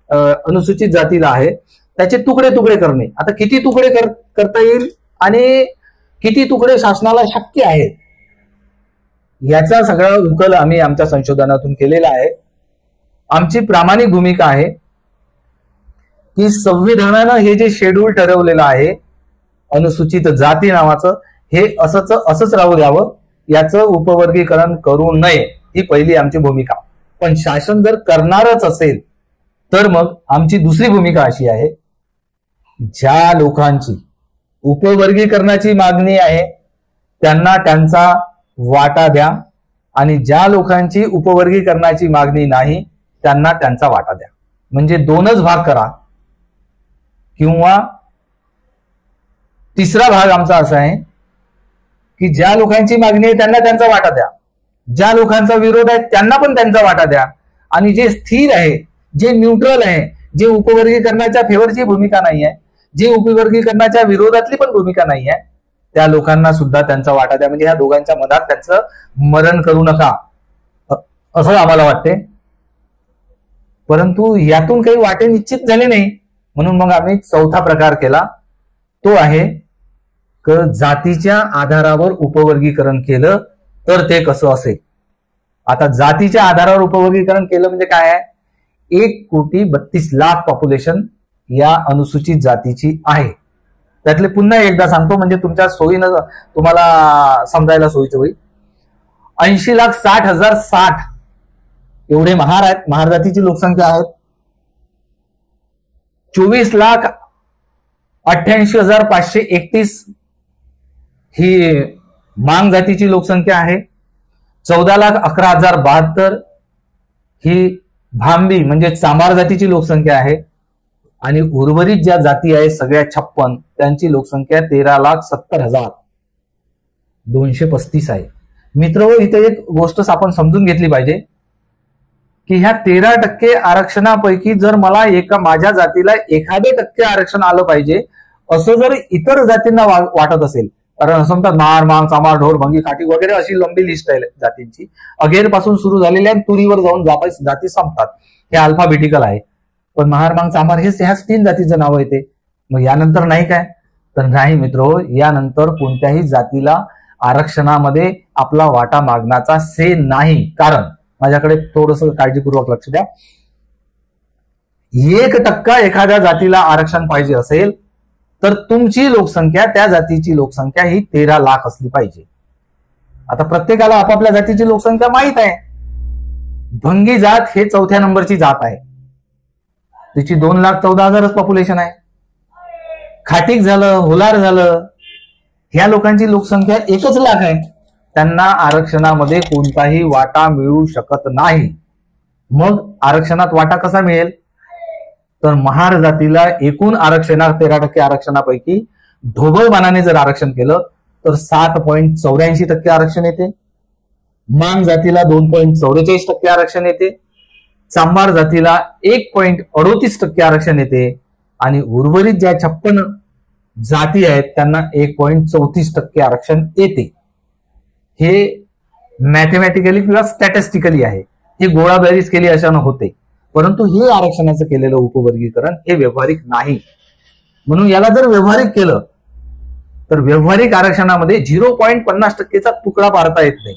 अनुसूचित जातीला आहे त्याचे तुकडे तुकडे करणे. आता किती तुकडे करता येईल आणि किती तुकडे शासनाला शक्य आहेत, याचा सगळा उकल आम्ही आमच्या संशोधनातून केलेला आहे. आमची प्रामाणिक भूमिका आहे की संविधानानं हे जे शेड्यूल ठरवलेलं आहे अनुसूचित जाती नावाचं, हे असंच राहू द्यावं, याचं उपवर्गीकरण करू नये, ही पहिली आमची भूमिका. पण शासन जर करणारच असेल तर मग आमची दुसरी भूमिका अशी आहे, ज्या लोकांची उपवर्गीकरणाची मागणी आहे त्यांना त्यांचा वाटा द्या आणि ज्या लोकांची उपवर्गीकरणाची मागणी नाही त्यांना त्यांचा वाटा द्या. म्हणजे 2च भाग करा. किंवा तिसरा भाग आमचा असा आहे की ज्या लोकांची मागणी आहे त्यांना त्यांचा वाटा द्या, ज्या लोकांचा विरोध आहे त्यांना पण त्यांचा वाटा द्या, आणि जे स्थिर आहे, जे न्यूट्रल आहे, जे उपवर्गीकरणाच्या फेवरची भूमिका नाही आहे, जे उपवर्गीकरणाच्या विरोधातली पण भूमिका नाही आहे, त्या लोकांना सुद्धा त्यांचा वाटा द्या. म्हणजे ह्या दोघांच्या मधात त्यांचं मरण करू नका असं आम्हाला वाटते. परंतु यातून काही वाटे निश्चित झाले नाही, म्हणून मग आम्ही 4था प्रकार केला. तो आहे की जातीच्या आधारावर उपवर्गीकरण केलं तर ते कसं असेल. आता जातीच्या आधारावर उपवर्गीकरण केलं म्हणजे काय आहे? 1,32,00,000 पॉप्युलेशन या अनुसूचित जातीची आहे. त्यातले पुन्हा एकदा सांगतो म्हणजे तुमच्या सोयीनं तुम्हाला समजायला सोयीचं होईल. 80,60,060 एवढे महार आहेत, महार जातीची लोकसंख्या आहेत. 24,88,531 ही मांग जातीची लोकसंख्या आहे. 14,11,072 ही भांबी म्हणजे चांभार जातीची लोकसंख्या आहे. आणि उर्वरित ज्या जाती आहेत सगळ्या 56 त्यांची लोकसंख्या 13,70,235 आहे. मित्र, इथे एक गोष्ट आपण समजून घेतली पाहिजे की ह्या 13% आरक्षणापैकी जर मला माझ्या जातीला 1% आरक्षण आलं पाहिजे असं जर इतर जातींना वाटत असेल, कारण असं म्हणतात महार, मांग, चांभार, ढोर, भंगी, खाटी वगैरे अशी लंबी लिस्ट आहे जातींची. अगेर पासून सुरू झालेल्या तुरीवर जाऊन जाती संपतात. हे अल्फाबेटिकल आहे. पण महार, मांग, चांभार ह्याच 3 जातीचं नाव आहे ते. मग यानंतर नाही काय? तर नाही मित्र, यानंतर कोणत्याही जातीला आरक्षणामध्ये आपला वाटा मागण्याचा से नाही. कारण माझ्याकडे थोडस काळजीपूर्वक लक्ष द्या. 1% एखाद्या जातीला आरक्षण पाहिजे असेल तर तुमची लोकसंख्या, त्या जातीची लोकसंख्या ही 13 लाख असली पाहिजे. आता प्रत्येकाला आपापल्या जातीची लोकसंख्या माहित आहे. भंगी जात हे 4थ्या नंबरची जात आहे. तिची 2,14,000च पॉप्युलेशन आहे. खाटीक झालं, हुलार झालं, ह्या लोकांची लोकसंख्या 1 लाख आहे. त्यांना आरक्षणामध्ये कोणताही वाटा मिळू शकत नाही. मग आरक्षणात वाटा कसा मिळेल? तर महार जातीला एकूण आरक्षणात 13% आरक्षणापैकी ढोबळमानाने जर आरक्षण केलं तर 7.84% आरक्षण येते. मांग जातीला 2.44% आरक्षण येते. चांभार जातीला 1.38% आरक्षण येते. आणि उर्वरित ज्या 56 जाती आहेत त्यांना 1.34% आरक्षण येते. हे मॅथमॅटिकली किंवा स्टॅटिस्टिकली आहे. हे गोळाबेरीज केली अशानं होते. परंतु हे आरक्षणाचं केलेलं उपवर्गीकरण हे व्यावहारिक नाही. म्हणून याला जर व्यावहारिक केलं तर व्यावहारिक आरक्षणामध्ये 0.50%चा तुकडा पाडता येत नाही.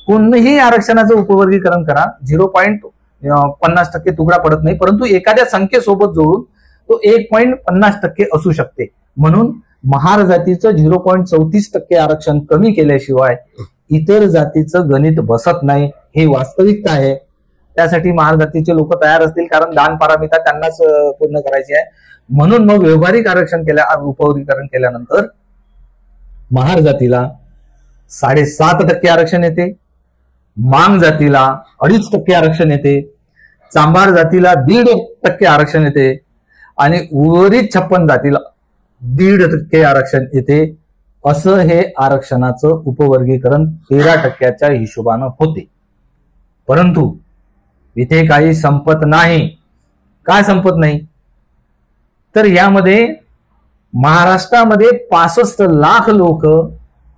कोणीही आरक्षणाचं उपवर्गीकरण करा, 0.50% तुकडा पडत नाही. परंतु एखाद्या संख्येसोबत जोडून तो 1.50% असू शकते. म्हणून महार जातीचं 0.34% आरक्षण कमी केल्याशिवाय इतर जातीचं गणित बसत नाही. ही वास्तविकता आहे. त्यासाठी महार जातीचे लोक तयार असतील, कारण दान पारमिता त्यांनाच पूर्ण करायची आहे. म्हणून मग व्यावहारिक आरक्षण उपवर्गीकरण केल्यानंतर महार जातीला 7.5% आरक्षण येते. मांग जातीला 2.5% आरक्षण येते. चांभार जातीला 1.5% आरक्षण येते. आणि उर्वरित 56 जातीला 1.5% आरक्षण येते. असं हे आरक्षणाचं उपवर्गीकरण 13%च्या हिशोबानं होते. परंतु इथे काही संपत नाही. काय संपत नाही? तर यामध्ये महाराष्ट्रामध्ये 65 लाख लोक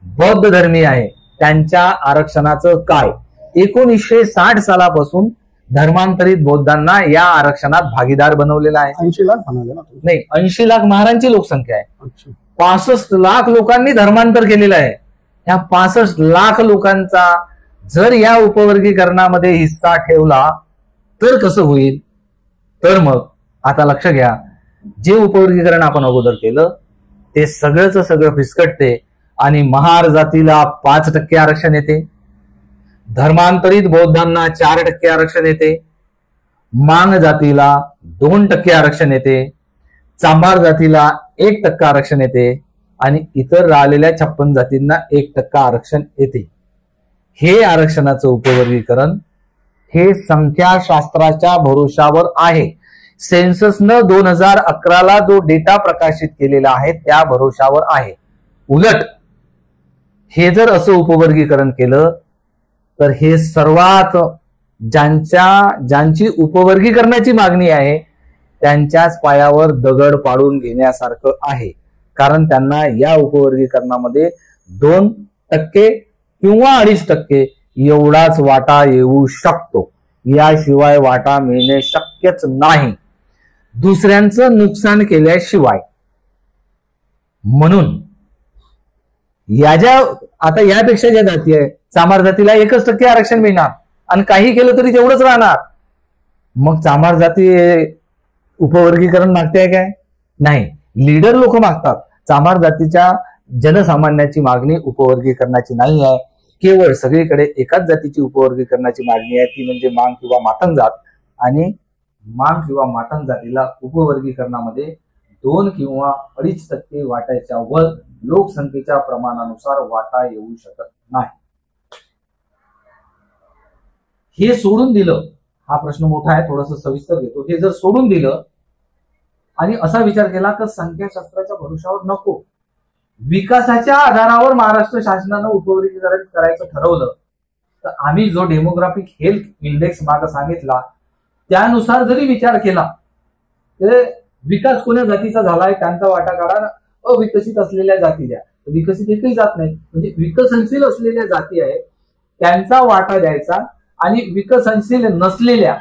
बौद्ध धर्मीय आहे. त्यांच्या आरक्षणाचं काय? 1960 सालापासून धर्मांतरित बौद्धांना या आरक्षणात भागीदार बनवलेला आहे. 80 लाख म्हणाले ना? नाही, 80 लाख महारांची लोकसंख्या आहे. 65 लाख लोकांनी धर्मांतर केलेलं आहे. या 65 लाख लोकांचा जर या उपवर्गीकरणामध्ये हिस्सा ठेवला तर कसं होईल? तर मग आता लक्ष घ्या, जे उपवर्गीकरण आपण अगोदर केलं ते सगळंच सगळं फिसकटते आणि महार जातीला 5% आरक्षण येते. धर्मांतरित बौद्धांना 4% आरक्षण येते. मांग जातीला 2% आरक्षण येते. चांभार जातीला 1% आरक्षण येते. आणि इतर राहिलेल्या 56 जातींना 1% आरक्षण येते. हे आरक्षणाचं उपवर्गीकरण हे संख्याशास्त्राच्या भरोशावर आहे. सेन्ससनं 2011ला जो डेटा प्रकाशित केलेला आहे त्या भरोशावर आहे. उलट हे जर असं उपवर्गीकरण केलं तर हे सर्वात ज्यांची उपवर्गीकरणाची मागणी आहे त्यांच्याच पायावर दगड पाडून घेण्यासारखं आहे. कारण त्यांना या उपवर्गीकरणामध्ये 2% किंवा 2.5% एवढाच वाटा येऊ शकतो. याशिवाय वाटा मिळणे शक्यच नाही, दुसऱ्यांचं नुकसान केल्याशिवाय. म्हणून आता यापेक्षा ज्या जाती आहे, चांभार जातीला 1% आरक्षण मिळणार आणि काही केलं तरी तेवढंच राहणार. मग चांभार जाती उपवर्गीकरण मागते काय? नाही, लीडर लोक मागतात. चांभार जातीच्या जनसामान्याची मागणी उपवर्गीकरणाची नाही आहे. केवळ सगळीकडे एकाच जातीची उपवर्गीकरणाची मागणी आहे, ती म्हणजे मांग किंवा मातंग जात. आणि मांग किंवा मातंग जातीला उपवर्गीकरणामध्ये 2 किंवा 2.5% वाट्याच्या वर लोकसंख्येच्या प्रमाणानुसार वाटा येऊ शकत नाही. हे सोडून दिलं, हा प्रश्न मोठा आहे, थोडस सविस्तर घेतो. हे जर सोडून दिलं आणि असा विचार केला की संख्याशास्त्राच्या भरोशावर नको, विकासाच्या आधारावर महाराष्ट्र शासनानं उपवर्गीकरण करायचं ठरवलं, तर आम्ही जो डेमोग्राफिक हेल्थ इंडेक्स मागे सांगितला त्यानुसार जरी विचार केला तर विकास कोण्या जातीचा झालाय त्यांचा वाटा काढा, अविकसित असलेल्या जाती द्या. विकसित एकही जात नाही, म्हणजे विकसनशील असलेल्या जाती आहेत त्यांचा वाटा द्यायचा आणि विकसनशील नसलेल्या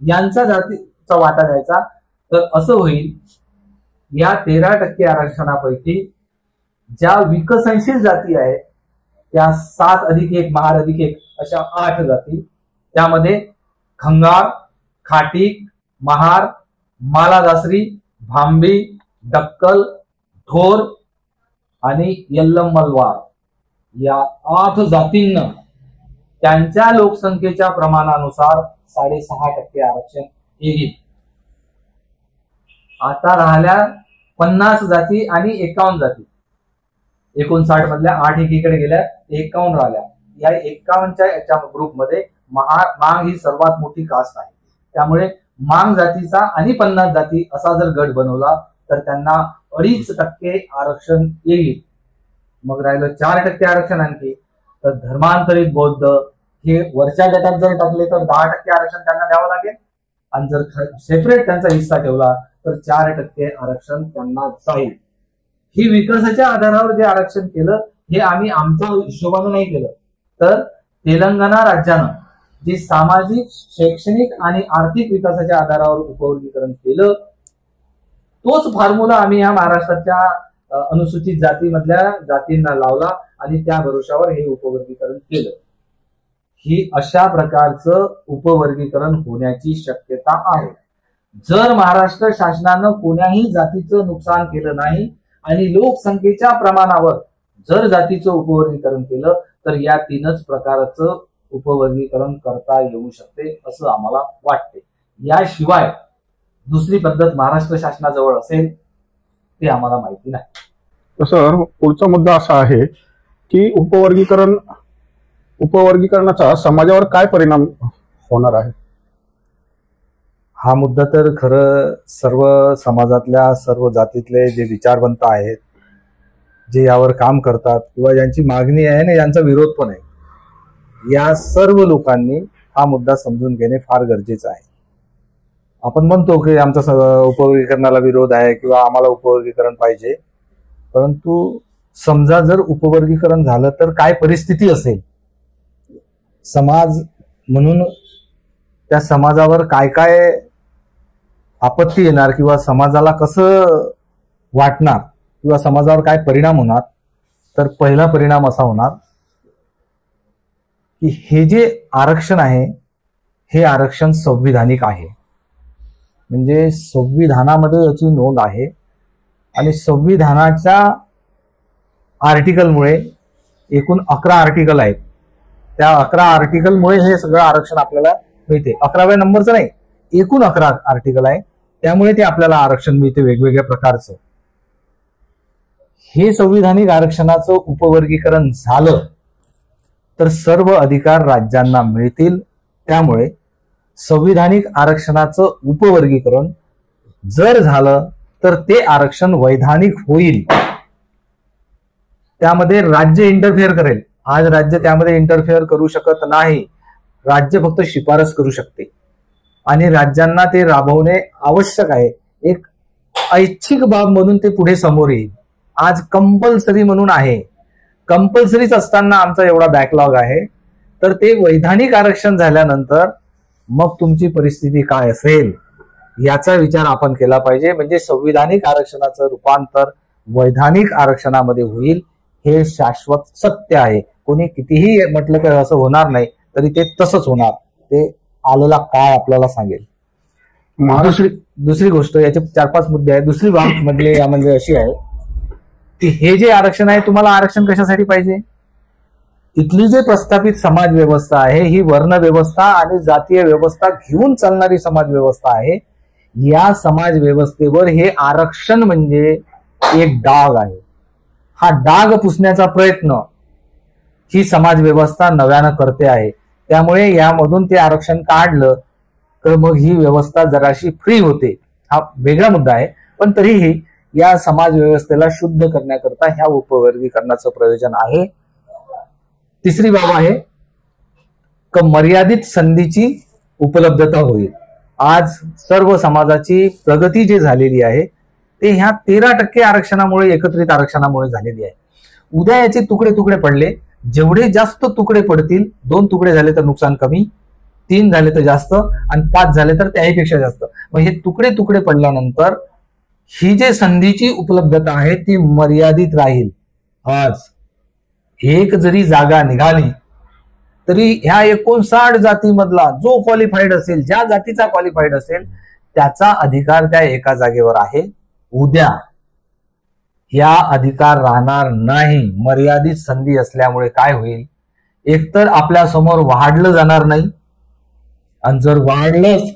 यांचा जातीचा वाटा द्यायचा. तर असं होईल, या 13% आरक्षणापैकी ज्या विकसनशील जाती आहेत त्या 7+1 महार अधिक 1 अशा 8 जाती, त्यामध्ये खंगार, खाटीक, महार, मालादासरी, भांबी, डक्कल, ढोर आणि यल्लम मलवार या 8 जातींना त्यांच्या लोकसंख्येच्या प्रमाणानुसार 6.5% आरक्षण येईल. आता राहिल्या 50 जाती आणि 51 जाती. 59 मधल्या 8 एकीकडे गेल्या, 51 राहिल्या. या 51च्या याच्या ग्रुपमध्ये मांग ही सर्वात मोठी कास्ट आहे. त्यामुळे मांग जातीचा आणि 50 जाती असा जर गट बनवला तर त्यांना 2.5% आरक्षण येईल. मग राहिलं 4% आरक्षण आणखी. तर धर्मांतरित बौद्ध हे वरच्या गटात जर टाकले तर 10% आरक्षण त्यांना द्यावं लागेल, आणि जर सेपरेट त्यांचा हिस्सा ठेवला तर 4% आरक्षण त्यांना जाईल. ही विकासाच्या आधारावर जे आरक्षण केलं हे आम्ही आमच्या हिशोबानं नाही केलं, तर तेलंगणा राज्यानं जे सामाजिक, शैक्षणिक आणि आर्थिक विकासाच्या आधारावर उपवर्गीकरण केलं तोच फॉर्म्युला आम्ही या महाराष्ट्राच्या अनुसूचित जातीमधल्या जातींना लावला आणि त्या भरोशावर हे उपवर्गीकरण केलं. ही अशा प्रकारचं उपवर्गीकरण होण्याची शक्यता आहे. जर महाराष्ट्र शासनानं कोण्याही जातीचं नुकसान केलं नाही आणि लोकसंख्येच्या प्रमाणावर जर जातीचं उपवर्गीकरण केलं तर या 3च प्रकारचं उपवर्गीकरण करता येऊ शकते असं आम्हाला वाटते. याशिवाय दुसरी पद्धत महाराष्ट्र शासनाजवळ असेल ते आम्हाला माहिती नाही. सर, पुढचा मुद्दा असा आहे की उपवर्गीकरणाचा समाजावर काय परिणाम होणार आहे? हा मुद्दा तर खरं सर्व समाजातल्या, सर्व जातीतले जे विचारवंत आहेत, जे यावर काम करतात किंवा ज्यांची मागणी आहे ना, ज्यांचा विरोध पण आहे, या सर्व लोकांनी हा मुद्दा समजून घेणे फार गरजेचं आहे. आपण म्हणतो की आमचा उपवर्गीकरणाला विरोध आहे किंवा आम्हाला उपवर्गीकरण पाहिजे, परंतु समजा जर उपवर्गीकरण झालं तर काय परिस्थिती असेल, समाज म्हणून त्या समाजावर काय काय आपत्ती येणार किंवा समाजाला कसं वाटणार किंवा समाजावर काय परिणाम होणार. तर पहिला परिणाम असा होणार की हे जे आरक्षण आहे हे आरक्षण संविधानिक आहे, म्हणजे संविधानामध्ये याची नोंद आहे आणि संविधानाच्या आर्टिकलमुळे एकूण 11 आर्टिकल आहेत. त्या 11 आर्टिकलमुळे हे सगळं आरक्षण आपल्याला मिळते. 11व्या नंबरचं नाही, एकूण 11 आर्टिकल आहे, त्यामुळे ते आपल्याला आरक्षण मिळते वेगवेगळ्या प्रकारचं. हे संविधानिक आरक्षणाचं उपवर्गीकरण झालं तर सर्व अधिकार राज्यांना मिळतील. त्यामुळे संविधानिक आरक्षणाचं उपवर्गीकरण जर झालं तर ते आरक्षण वैधानिक होईल. त्यामध्ये राज्य इंटरफेअर करेल. आज राज्य त्यामध्ये इंटरफेअर करू शकत नाही. राज्य फक्त शिफारस करू शकते आणि राज्यांना ते राबवणे आवश्यक आहे. एक ऐच्छिक बाब म्हणून ते पुढे समोर येईल. आज कंपल्सरी म्हणून आहे. कंपल्सरीच असताना आमचा एवढा बॅकलॉग आहे, तर ते वैधानिक आरक्षण झाल्यानंतर मग तुमची परिस्थिती काय असेल याचा विचार आपण केला पाहिजे. म्हणजे संविधानिक आरक्षणाचं रूपांतर वैधानिक आरक्षणामध्ये होईल हे शाश्वत सत्य आहे. कोणी कितीही म्हटलं की असं होणार नाही तरी ते तसंच होणार. ते आलेला काळ आपल्याला सांगेल. दुसरी गोष्ट, याचे 4-5 मुद्दे आहेत. दुसरी बाब मधले यामध्ये अशी आहे की हे जे आरक्षण आहे, तुम्हाला आरक्षण कशासाठी पाहिजे? इथली जे प्रस्थापित समाज व्यवस्था आहे ही वर्ण व्यवस्था आणि जातीय व्यवस्था घेऊन चालणारी समाज व्यवस्था आहे. या समाज व्यवस्थेवर हे आरक्षण म्हणजे एक डाग आहे. हा डाग पुसण्याचा प्रयत्न ही समाज व्यवस्था नव्यानं करते आहे. त्यामुळे यामधून ते आरक्षण काढलं तर मग ही व्यवस्था जराशी फ्री होते. हा वेगळा मुद्दा आहे, पण तरीही या समाज व्यवस्थेला शुद्ध करण्याकरता ह्या उपवर्गीकरणाचं प्रयोजन आहे. तिसरी बाब आहे की मर्यादित संधीची उपलब्धता होईल. आज सर्व समाजाची प्रगती जी झालेली आहे ते ह्या 13% आरक्षणामुळे, एकत्रित आरक्षणामुळे झालेली आहे. उद्या याचे तुकडे तुकडे पडले, जेवढे जास्त तुकडे पडतील, 2 तुकडे झाले तर नुकसान कमी, 3 झाले तर जास्त आणि 5 झाले तर त्याहीपेक्षा जास्त. मग हे तुकडे तुकडे पडल्यानंतर ही जे संधीची उपलब्धता आहे ती मर्यादित राहील. आज एक जरी जागा निघाली तरी ह्या 59 जातीमधला जो क्वालिफाईड असेल, ज्या जातीचा क्वालिफाईड असेल त्याचा अधिकार त्या एका जागेवर आहे. उद्या या अधिकार राहणार नाही. मर्यादित संधी असल्यामुळे काय होईल, एकतर आपल्या समोर वाढलं जाणार नाही, आणि जर वाढलंच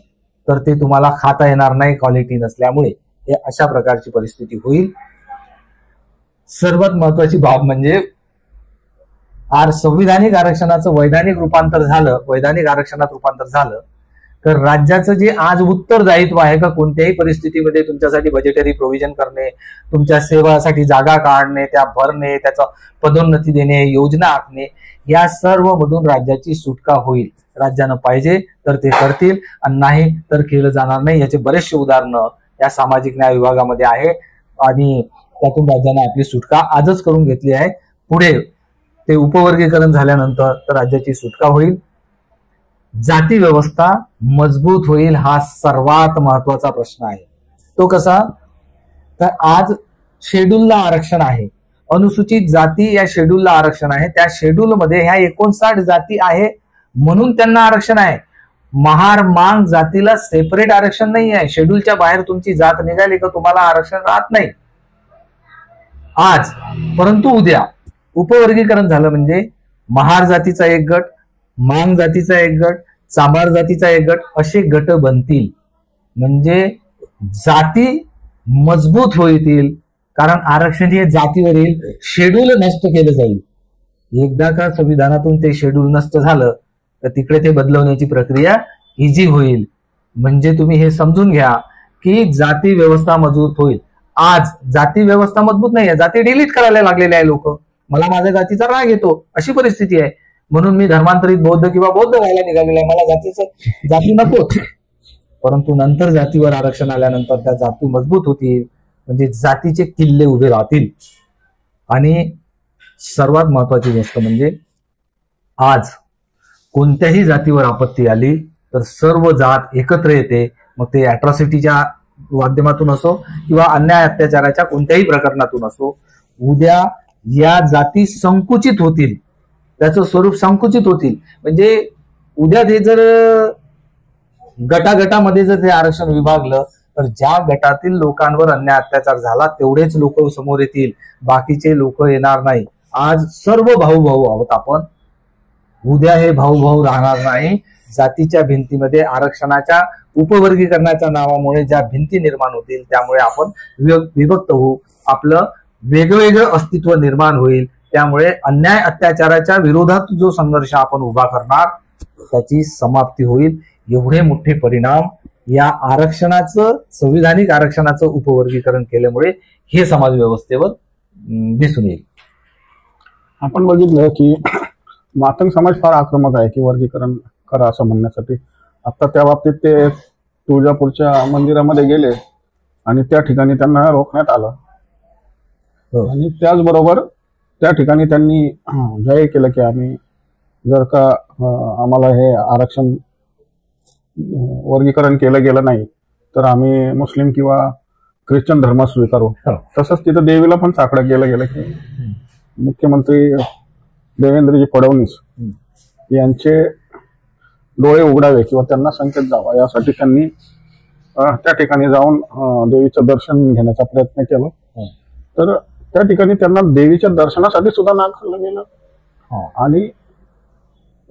तर ते तुम्हाला खाता येणार नाही क्वालिटी नसल्यामुळे. हे अशा प्रकारची परिस्थिती होईल. सर्वात महत्वाची बाब म्हणजे संविधानिक आरक्षणाचं वैधानिक आरक्षणात रूपांतर झालं तर राज्याचं जे आज उत्तरदायित्व आहे का कोणत्याही परिस्थितीमध्ये तुमच्यासाठी बजेटरी प्रोव्हिजन करणे, तुमच्या सेवासाठी जागा काढणे, त्या भरणे, त्याचा पदोन्नती देणे, योजना आखणे, या सर्व मधून राज्याची सुटका होईल. राज्यानं पाहिजे तर ते करतील आणि नाही तर केलं जाणार नाही. याचे बरेचसे उदाहरणं या सामाजिक न्याय विभागामध्ये आहे आणि त्यातून राज्याने आपली सुटका आजच करून घेतली आहे. पुढे ते उपवर्गीकरण झाल्यानंतर तर राज्याची सुटका होईल. जाती व्यवस्था मजबूत होईल, हा सर्वात महत्वाचा प्रश्न आहे. तो कसा, तर आज शेड्यूलला आरक्षण आहे, अनुसूचित जाती या शेड्यूलला आरक्षण आहे. त्या शेड्यूलमध्ये ह्या 59 जाती आहे म्हणून त्यांना आरक्षण आहे. महार मांग जातीला सेपरेट आरक्षण नाही आहे. शेड्यूलच्या बाहेर तुमची जात निघाली का तुम्हाला आरक्षण राहत नाही आज. परंतु उद्या उपवर्गीकरण झालं म्हणजे महार जातीचा एक गट, मांग जातीचा एक गट, चांभार जातीचा एक गट, असे गट बनतील. म्हणजे जाती मजबूत होतील, कारण आरक्षण हे जातीवरील शेड्यूल नष्ट केलं जाईल. एकदा का संविधानातून ते शेड्यूल नष्ट झालं तर तिकडे ते बदलवण्याची प्रक्रिया इझी होईल. म्हणजे तुम्ही हे समजून घ्या की जाती व्यवस्था मजबूत होईल. आज जाती व्यवस्था मजबूत नाही आहे, जाती डिलीट करायला लागलेले आहे लोक. मला माझ्या जातीचा राग येतो अशी परिस्थिती आहे, म्हणून मी धर्मांतरित बौद्ध किंवा बौद्ध व्हायला निघालेला आहे. मला जाती नकोच. परंतु नंतर जातीवर आरक्षण आल्यानंतर त्या जाती मजबूत होतील, म्हणजे जातीचे किल्ले उभे राहतील. आणि सर्वात महत्वाची गोष्ट म्हणजे आज कोणत्याही जातीवर आपत्ती आली तर सर्व जात एकत्र येते. मग ते अॅट्रॉसिटीच्या माध्यमातून असो किंवा अन्याय अत्याचाराच्या कोणत्याही प्रकरणातून असो, उद्या या जाती संकुचित होतील, त्याचं स्वरूप संकुचित होतील. म्हणजे उद्या ते जर गटागटामध्ये जर ते आरक्षण विभागलं तर ज्या गटातील लोकांवर अन्याय अत्याचार झाला तेवढेच लोक समोर येतील, बाकीचे लोक येणार नाही. आज सर्व भाऊ आहोत आपण, उद्या हे भाऊ राहणार नाही. जातीच्या भिंतीमध्ये आरक्षणाच्या उपवर्गीकरणाच्या नावामुळे ज्या भिंती निर्माण होतील त्यामुळे आपण विभक्त होऊ, आपलं वेगवेगळं अस्तित्व निर्माण होईल. त्यामुळे अन्याय अत्याचाराच्या विरोधात जो संघर्ष आपण उभा करणार त्याची समाप्ती होईल. एवढे मोठे परिणाम या आरक्षणाचं, संविधानिक आरक्षणाचं उपवर्गीकरण केल्यामुळे हे समाज व्यवस्थेवर दिसून येईल. आपण बघितलं की मातंग समाज फार आक्रमक आहे की वर्गीकरण करा असं म्हणण्यासाठी. आता त्या बाबतीत ते तुळजापूरच्या मंदिरामध्ये गेले आणि त्या ठिकाणी त्यांना रोखण्यात आलं. आणि त्याचबरोबर त्या ठिकाणी त्यांनी जाहीर केलं की आम्ही जर का आम्हाला हे आरक्षण वर्गीकरण केलं गेलं नाही तर आम्ही मुस्लिम किंवा ख्रिश्चन धर्म स्वीकारू. तसंच तिथं देवीला पण साकडं केलं गेलं की मुख्यमंत्री देवेंद्रजी फडणवीस यांचे डोळे उघडावे किंवा त्यांना संकेत जावा यासाठी त्यांनी त्या ठिकाणी जाऊन देवीचं दर्शन घेण्याचा प्रयत्न केला. तर त्या ठिकाणी त्यांना देवीच्या दर्शनासाठी सुद्धा नाकारलं गेलं. आणि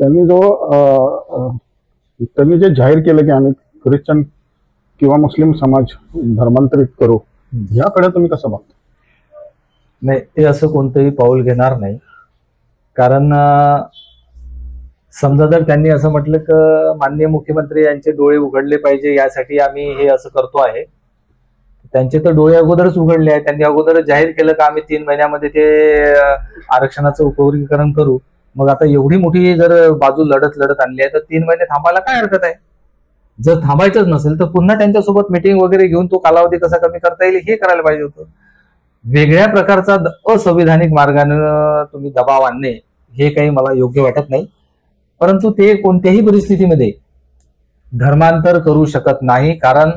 त्यांनी जे जाहीर केलं की आम्ही ख्रिश्चन किंवा मुस्लिम समाज धर्मांतरित करू, याकडे तुम्ही कसं बघता? नाही, ते असं कोणतंही पाऊल घेणार नाही. कारण समजा जर त्यांनी असं म्हटलं की माननीय मुख्यमंत्री यांचे डोळे उघडले पाहिजे यासाठी आम्ही हे असं करतो आहे, त्यांचे तर डोळे अगोदरच उघडले आहे. त्यांनी अगोदरच जाहीर केलं की आम्ही 3 महिन्यामध्ये ते आरक्षणाचं उपवर्गीकरण करू. मग आता एवढी मोठी जर बाजू लढत आणली आहे तर 3 महिने थांबायला काय हरकत आहे? जर थांबायचंच नसेल तर पुन्हा त्यांच्यासोबत मीटिंग वगैरे घेऊन तो कालावधी कसा कमी करता येईल हे करायला पाहिजे होतं. वेगळ्या प्रकारचा असंविधानिक मार्गाने तुम्ही दबाव आणणे हे काही मला योग्य वाटत नाही. परंतु ते कोणत्याही परिस्थितीमध्ये धर्मांतर करू शकत नाही, कारण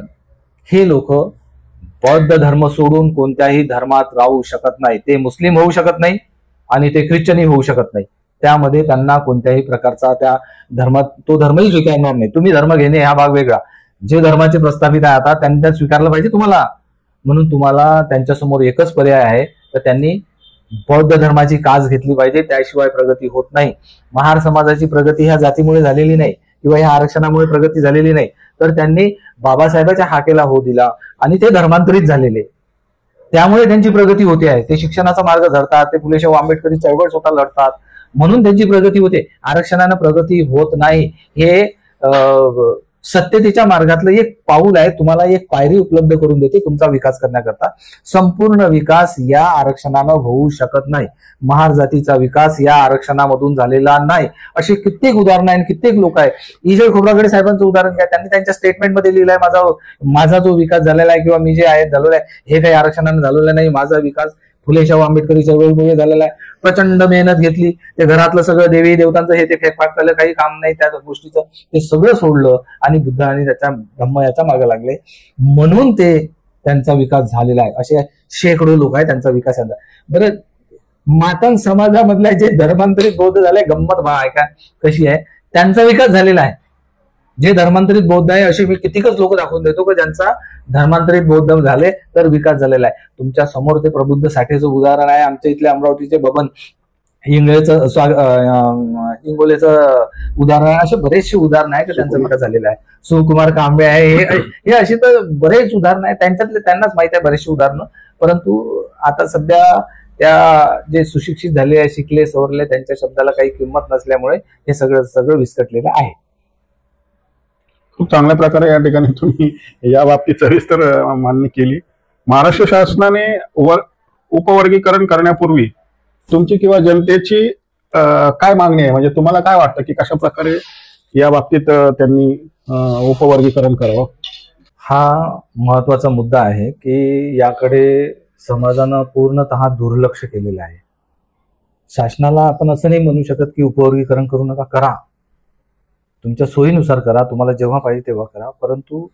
हे लोक बौद्ध धर्म सोडून कोणत्याही धर्मात राहू शकत नाही. ते मुस्लिम होऊ शकत नाही आणि ते ख्रिश्चनही होऊ शकत नाही. त्यामध्ये त्यांना कोणत्याही प्रकारचा त्या धर्मात तो धर्मही स्वीकारणार नाही. तुम्ही धर्म घेणे हा भाग वेगळा, जे धर्माचे प्रस्थापित आहे आता त्यांनी स्वीकारलं पाहिजे तुम्हाला. म्हणून तुम्हाला त्यांच्यासमोर एकच पर्याय आहे तर त्यांनी बौद्ध धर्माची कास घेतली पाहिजे, त्याशिवाय प्रगती होत नाही. महार समाजाची प्रगती ह्या जातीमुळे झालेली नाही किंवा ह्या आरक्षणामुळे प्रगती झालेली नाही, तर त्यांनी बाबासाहेबांच्या हाकेला हो दिला आणि ते धर्मांतरित झालेले, त्यामुळे त्यांची प्रगती होते आहे. ते शिक्षणाचा मार्ग धरतात, ते फुले शाहू आंबेडकरी चळवळ स्वतः लढतात, म्हणून त्यांची प्रगती होते. आरक्षणानं प्रगती होत नाही हे सत्यतेच्या मार्गातलं एक पाऊल आहे, तुम्हाला एक पायरी उपलब्ध करून देते तुमचा विकास करण्याकरता. संपूर्ण विकास या आरक्षणानं होऊ शकत नाही. महार जातीचा विकास या आरक्षणामधून झालेला नाही. असे कित्येक उदाहरणं आहेत, कित्येक लोक आहेत. ईजळ खोब्रागडे साहेबांचं उदाहरण घ्या, त्यांनी त्यांच्या स्टेटमेंटमध्ये लिहिलंय माझा जो विकास झालेला आहे किंवा मी जे आहे झालेला आहे हे काही आरक्षणानं झालेलं नाही, माझा विकास फुले शाहू आंबेडकरी चळवळीमुळे झालेला आहे. प्रचंड मेहनत घेतली, ते घरातलं सगळं देवी देवतांचं हे ते फेकफाक केलं, काही काम नाही त्या गोष्टीचं, ते सगळं सोडलं आणि बुद्ध आणि त्याच्या धम्म याच्या मागे लागले, म्हणून ते त्यांचा विकास झालेला आहे. असे शेकडो लोक आहेत त्यांचा विकास झाला. बरं, मातंग समाजामधल्या जे धर्मांतरित बौद्ध झाले, गंमत ऐका कशी आहे, त्यांचा विकास झालेला आहे. जे धर्मांतरित बौद्ध आहे असे मी कितीकच लोक दाखवून देतो की ज्यांचा धर्मांतरित बौद्ध झाले तर विकास झालेला आहे. तुमच्या समोर ते प्रबुद्ध साठेचं उदाहरण आहे. आमच्या इथले अमरावतीचे बबन इंगळेचं इंगोलेचं उदाहरण आहे. असे बरेचसे उदाहरण आहे की त्यांचा विकास झालेला आहे. सुकुमार कांबळे आहे, हे अशी तर बरेच उदाहरणं आहेत, त्यांच्यातले त्यांनाच माहिती आहे बरेचसे उदाहरणं. परंतु आता सध्या त्या जे सुशिक्षित झाले, शिकले सवरले, त्यांच्या शब्दाला काही किंमत नसल्यामुळे हे सगळं विस्कटलेलं आहे. खूप चांगल्या प्रकारे या ठिकाणी तुम्ही या बाबतीत सविस्तर मांडणी केली. महाराष्ट्र शासनाने उपवर्गीकरण करण्यापूर्वी तुमची किंवा जनतेची काय मागणी आहे, म्हणजे तुम्हाला काय वाटतं की कशा प्रकारे या बाबतीत त्यांनी उपवर्गीकरण करावं? हा महत्वाचा मुद्दा आहे की याकडे समाजानं पूर्णतः दुर्लक्ष केलेलं आहे. शासनाला आपण असं नाही म्हणू शकत की उपवर्गीकरण करू नका, करा, तुमच्या सोयीनुसार करा, तुम्हाला जेव्हा पाहिजे तेव्हा करा. परंतु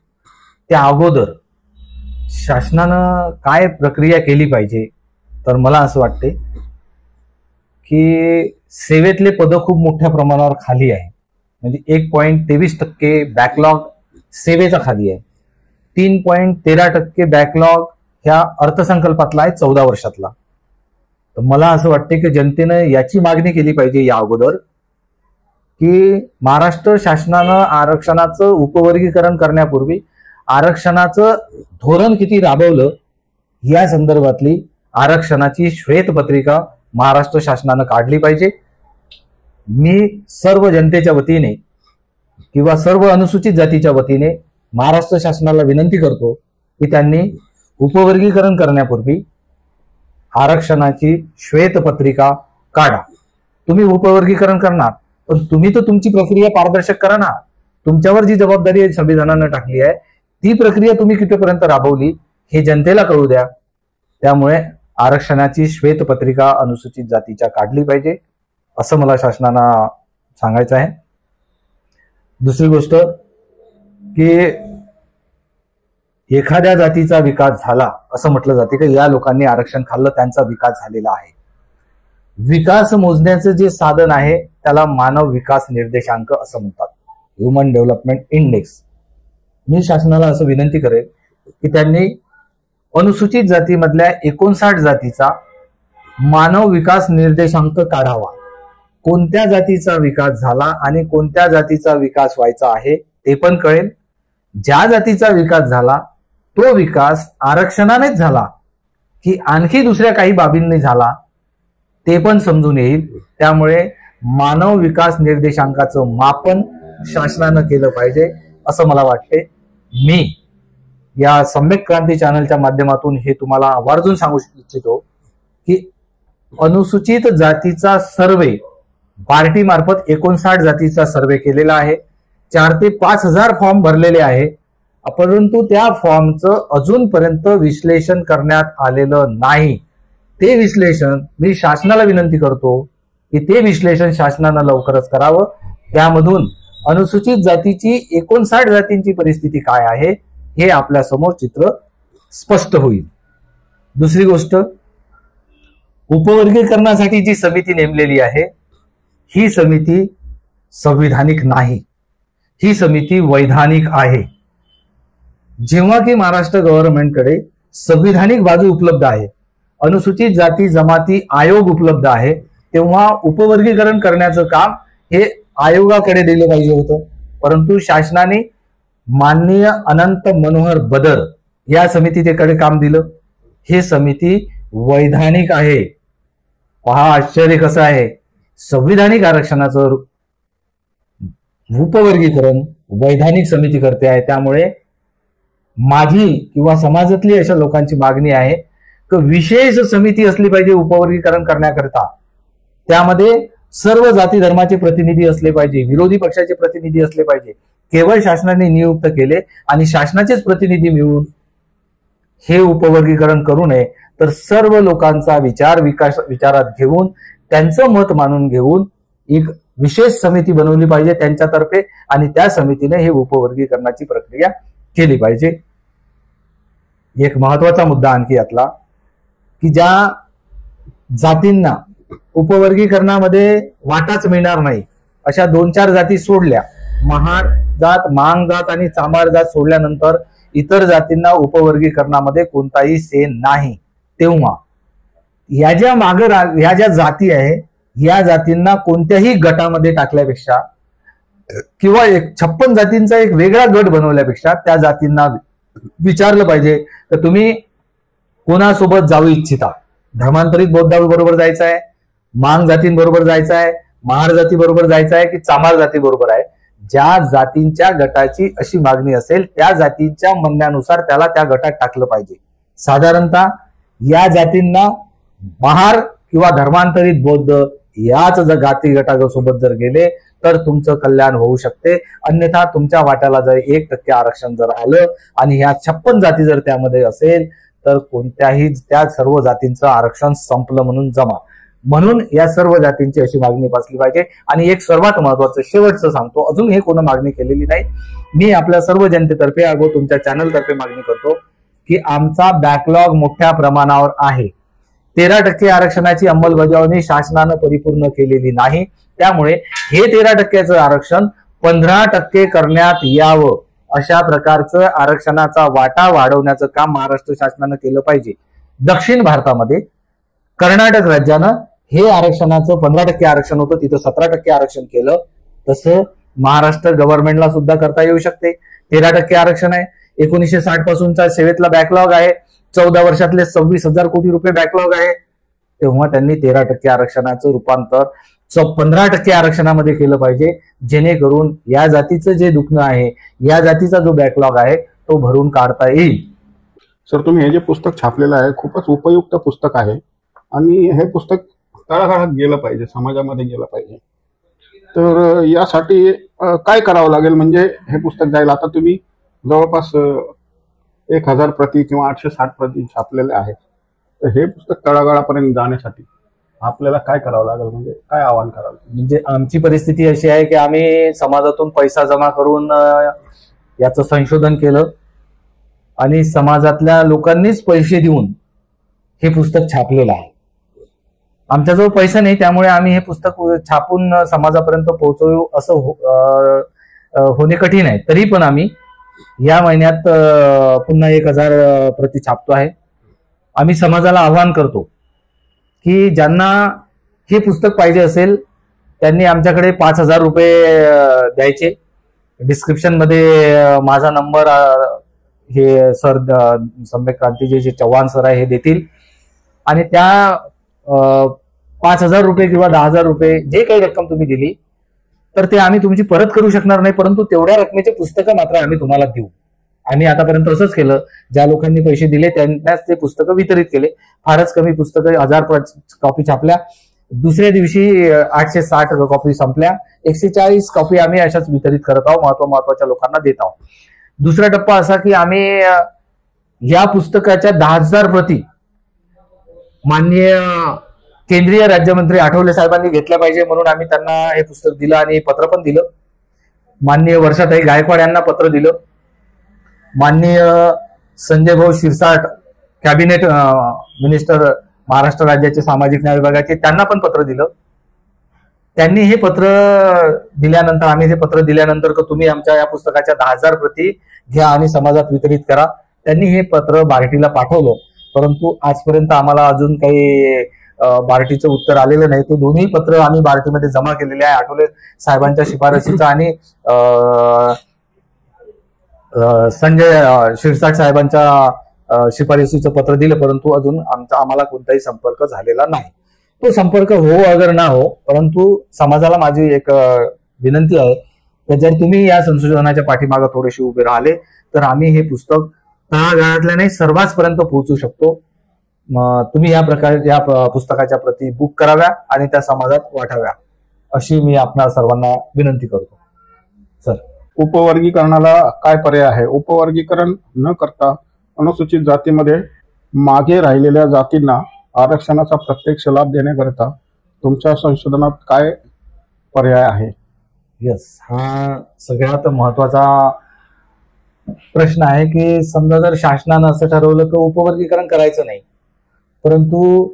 त्या अगोदर शासनानं काय प्रक्रिया केली पाहिजे, तर मला असं वाटते की सेवेतले पद खूप मोठ्या प्रमाणावर खाली आहे. म्हणजे 1.23% बॅकलॉग सेवेचा खाली आहे. 3.13% बॅकलॉग ह्या अर्थसंकल्पातला आहे 14 वर्षातला. तर मला असं वाटते की जनतेनं याची मागणी केली पाहिजे या अगोदर की महाराष्ट्र शासनानं आरक्षणाचं उपवर्गीकरण करण्यापूर्वी आरक्षणाचं धोरण किती राबवलं या संदर्भातली आरक्षणाची श्वेतपत्रिका महाराष्ट्र शासनानं काढली पाहिजे. मी सर्व जनतेच्या वतीने किंवा सर्व अनुसूचित जातीच्या वतीने महाराष्ट्र शासनाला विनंती करतो की त्यांनी उपवर्गीकरण करण्यापूर्वी आरक्षणाची श्वेतपत्रिका काढा. तुम्ही उपवर्गीकरण करणार, पण तुम्ही तर तुमची प्रक्रिया पारदर्शक करा ना. तुमच्यावर जी जबाबदारी संविधानानं टाकली आहे ती प्रक्रिया तुम्ही कितीपर्यंत राबवली हे जनतेला कळू द्या. त्यामुळे आरक्षणाची श्वेतपत्रिका अनुसूचित जातीच्या काढली पाहिजे असं मला शासनाला सांगायचं आहे. दुसरी गोष्ट की एखाद्या जातीचा विकास झाला असं म्हटलं जाते की या लोकांनी आरक्षण खाल्लं, त्यांचा विकास झालेला आहे. विकास मोजण्याचं जे साधन आहे त्याला मानव विकास निर्देशांक असं म्हणतात, ह्युमन डेव्हलपमेंट इंडेक्स. मी शासनाला असं विनंती करेन की त्यांनी अनुसूचित जातीमधल्या 59 जातीचा मानव विकास निर्देशांक काढावा. कोणत्या जातीचा विकास झाला आणि कोणत्या जातीचा विकास व्हायचा आहे ते पण कळेल. ज्या जातीचा विकास झाला तो विकास आरक्षणानेच झाला की आणखी दुसऱ्या काही बाबींनी झाला ते पण समजून येईल. त्यामुळे मानव विकास निर्देशांकाचं मापन शासनानं केलं पाहिजे असं मला वाटते. मी या सम्यक क्रांती चॅनलच्या माध्यमातून हे तुम्हाला आवर्जून सांगू इच्छितो की अनुसूचित जातीचा सर्वे पार्टी मार्फत 59 जातीचा सर्वे केलेला आहे. 4 ते 5 हजार फॉर्म भरलेले आहे, परंतु त्या फॉर्मचं अजूनपर्यंत विश्लेषण करण्यात आलेलं नाही. ते विश्लेषण मी शासनाला विनंती करतो की ते विश्लेषण शासनानं लवकरच करावं. त्यामधून अनुसूचित जातीची 59 जातींची परिस्थिती काय आहे हे आपल्या समोर चित्र स्पष्ट होईल. दुसरी गोष्ट, उपवर्गीकरणासाठी जी समिती नेमलेली आहे ही समिती संविधानिक नाही, ही समिती वैधानिक आहे. जेव्हा की महाराष्ट्र गव्हर्नमेंटकडे संविधानिक बाजू उपलब्ध आहे, अनुसूचित जाती जमाती आयोग उपलब्ध आहे, तेव्हा उपवर्गीकरण करण्याचं काम हे आयोगाकडे दिलं पाहिजे होतं. परंतु शासनाने माननीय अनंत मनोहर बदर या समितीकडे काम दिलं. हे समिती वैधानिक आहे. पहा आश्चर्य कसं आहे, संविधानिक आरक्षणाचं उपवर्गीकरण वैधानिक समिती करते आहे. त्यामुळे माझी किंवा समाजातली अशा लोकांची मागणी आहे की विशेष समिती असली पाहिजे उपवर्गीकरण करण्याकरता. त्यामध्ये सर्व जाती धर्माचे प्रतिनिधी असले पाहिजे, विरोधी पक्षाचे प्रतिनिधी असले पाहिजे. केवळ शासनाने नियुक्त केले आणि शासनाचेच प्रतिनिधी मिळून हे उपवर्गीकरण करू नये, तर सर्व लोकांचा विचारात घेऊन त्यांचं मत मानून घेऊन एक विशेष समिती बनवली पाहिजे त्यांच्यातर्फे, आणि त्या समितीने हे उपवर्गीकरणाची प्रक्रिया केली पाहिजे. एक महत्वाचा मुद्दा आणखी यातला की ज्या जातींना उपवर्गीकरणामध्ये वाटाच मिळणार नाही अशा 2-4 जाती सोडल्या, महार जात, मांग जात आणि चांभार जात सोडल्यानंतर इतर जातींना उपवर्गीकरणामध्ये कोणताही सेन नाही. तेव्हा या ज्या जाती आहे या जातींना कोणत्याही गटामध्ये टाकल्यापेक्षा किंवा 56 जातींचा एक वेगळा गट बनवल्यापेक्षा त्या जातींना विचारलं पाहिजे तर तुम्ही कोणासोबत जाऊ इच्छिता. धर्मांतरित बौद्धाबरोबर जायचं आहे, मांग जातींबरोबर जायचं आहे, महार जाती बरोबर जायचं आहे की चामार जाती बरोबर आहे. ज्या जातींच्या गटाची अशी मागणी असेल त्या जातींच्या म्हणण्यानुसार त्याला त्या गटात टाकलं पाहिजे. साधारणतः या जातींना महार किंवा धर्मांतरित बौद्ध याच जाती गटासोबत जर गेले तर तुमचं कल्याण होऊ शकते. अन्यथा तुमच्या वाट्याला जर 1% आरक्षण जर आलं आणि ह्या 56 जाती जर त्यामध्ये असेल तर कोणत्याही त्या सर्व जातींचं आरक्षण संपलं म्हणून जमा. म्हणून या सर्व जातींची अशी मागणी बसली पाहिजे. आणि एक सर्वात महत्वाचं शेवटचं सांगतो, अजून हे कोण मागणी केलेली नाही, मी आपल्या सर्व जनतेतर्फे अगो तुमच्या चॅनलतर्फे मागणी करतो की आमचा बॅकलॉग मोठ्या प्रमाणावर आहे. 13% आरक्षणाची अंमलबजावणी शासनानं परिपूर्ण केलेली नाही. त्यामुळे हे 13%चं आरक्षण 15% करण्यात यावं, अशा प्रकारचं आरक्षणाचा वाटा वाढवण्याचं काम महाराष्ट्र शासनानं केलं पाहिजे. दक्षिण भारतामध्ये कर्नाटक राज्यानं हे आरक्षणाचं 15% आरक्षण होतं, तिथं 17% आरक्षण केलं. तसं महाराष्ट्र गव्हर्नमेंटला सुद्धा करता येऊ शकते. 13% आरक्षण आहे. 1960 पासूनचा सेवेतला बॅकलॉग आहे. 14 वर्षातले 26,000 कोटी रुपये बॅकलॉग आहे. तेव्हा त्यांनी 13% आरक्षणाचं रूपांतर 15% आरक्षणामध्ये केलं पाहिजे, जेणेकरून या जातीचं जे दुखणं आहे, या जातीचा जो बॅकलॉग आहे तो भरून काढता येईल. सर, तुम्ही हे जे पुस्तक छापलेलं आहे खूपच उपयुक्त पुस्तक आहे आणि हे पुस्तक तळागाळात गेलं पाहिजे, समाजामध्ये गेलं पाहिजे. तर यासाठी काय करावं लागेल म्हणजे हे पुस्तक जाईल? आता तुम्ही जवळपास 1000 प्रती किंवा 860 प्रती छापलेले आहेत. तर हे पुस्तक तळागाळापर्यंत जाण्यासाठी आपल्याला काय करावं लागेल, म्हणजे काय आवाहन करावं? म्हणजे आमची परिस्थिती अशी आहे की आम्ही समाजातून पैसा जमा करून याचं संशोधन केलं आणि समाजातल्या लोकांनीच पैसे देऊन हे पुस्तक छापलेलं आहे. आमच्याजवळ पैसा नाही, त्यामुळे आम्ही हे पुस्तक छापून समाजापर्यंत पोहोचवू असं होणे कठीण आहे. तरी पण आम्ही या महिन्यात पुन्हा 1000 प्रती छापतो आहे. आम्ही समाजाला आवाहन करतो की ज्यांना हे पुस्तक पाहिजे असेल त्यांनी आमच्याकडे 5000 रुपये द्यायचे. डिस्क्रिप्शन मध्ये माझा नंबर हे सर सम्यक क्रांतीचे जे चव्हाण सर आहे हे देतील आणि त्या 5000 रुपये किंवा 10,000 रुपये जे काही रक्कम तुम्ही दिली तर ते आम्ही तुमची परत करू शकणार नाही, परंतु तेवढ्या रकमेचे पुस्तकं मात्र आम्ही तुम्हाला देऊ. आम्ही आतापर्यंत असंच केलं, ज्या लोकांनी पैसे दिले त्यांनाच ते पुस्तकं वितरित केले. फारच कमी पुस्तकं 1000 कॉपी छापल्या. दुसऱ्या दिवशी 860 कॉपी संपल्या. 140 कॉपी आम्ही अशाच वितरित करत आहोत, महत्वाच्या लोकांना देत आहोत. दुसरा टप्पा असा की आम्ही या पुस्तकाच्या 10,000 प्रती माननीय केंद्रीय राज्यमंत्री आठवले साहेबांनी घेतल्या पाहिजे म्हणून आम्ही त्यांना हे पुस्तक दिलं आणि पत्र पण दिलं. माननीय वर्षाताई गायकवाड यांना पत्र दिलं. माननीय संजय भाऊ शिरसाट कॅबिनेट मिनिस्टर महाराष्ट्र राज्याचे सामाजिक न्याय विभागाचे त्यांना पण पत्र दिलं. त्यांनी हे पत्र दिल्यानंतर आम्ही हे पत्र दिल्यानंतर तुम्ही आमच्या या पुस्तकाच्या 10,000 प्रती घ्या आणि समाजात वितरित करा. त्यांनी हे पत्र बार्टीला पाठवलं. परंतु आजपर्यंत आम्हाला अजून काही बार्टीचं उत्तर आलेलं नाही. ते दोन्ही पत्र आम्ही बार्टीमध्ये जमा केलेले आहे. आठवले साहेबांच्या शिफारसीचं आणि संजय शिरसाट साहेबांच्या शिफारसीचं पत्र दिलं, परंतु अजून आम्हाला कोणताही संपर्क झालेला नाही. तो संपर्क हो अगर ना हो, परंतु समाजाला माझी एक विनंती आहे की जर तुम्ही या संशोधनाच्या पाठीमागे थोडेसे उभे राहिले तर आम्ही हे पुस्तक तळागाळातल्या नाही सर्वांपर्यंत पोहोचू शकतो. तुम्ही या पुस्तकाच्या प्रती बुक कराव्या आणि त्या समाजात वाटाव्या अशी मी आपल्या सर्वांना विनंती करतो. सर, उपवर्गीकरणाला काय पर्याय आहे? उपवर्गीकरण न करता अनुसूचित जातीमध्ये मागे राहिलेल्या जातींना आरक्षणाचा प्रत्यक्ष लाभ देण्याकरिता तुमच्या संशोधनात काय पर्याय आहे? यस, हा सगळ्यात महत्वाचा प्रश्न आहे की समजा जर शासनानं असं ठरवलं की उपवर्गीकरण करायचं नाही, परंतु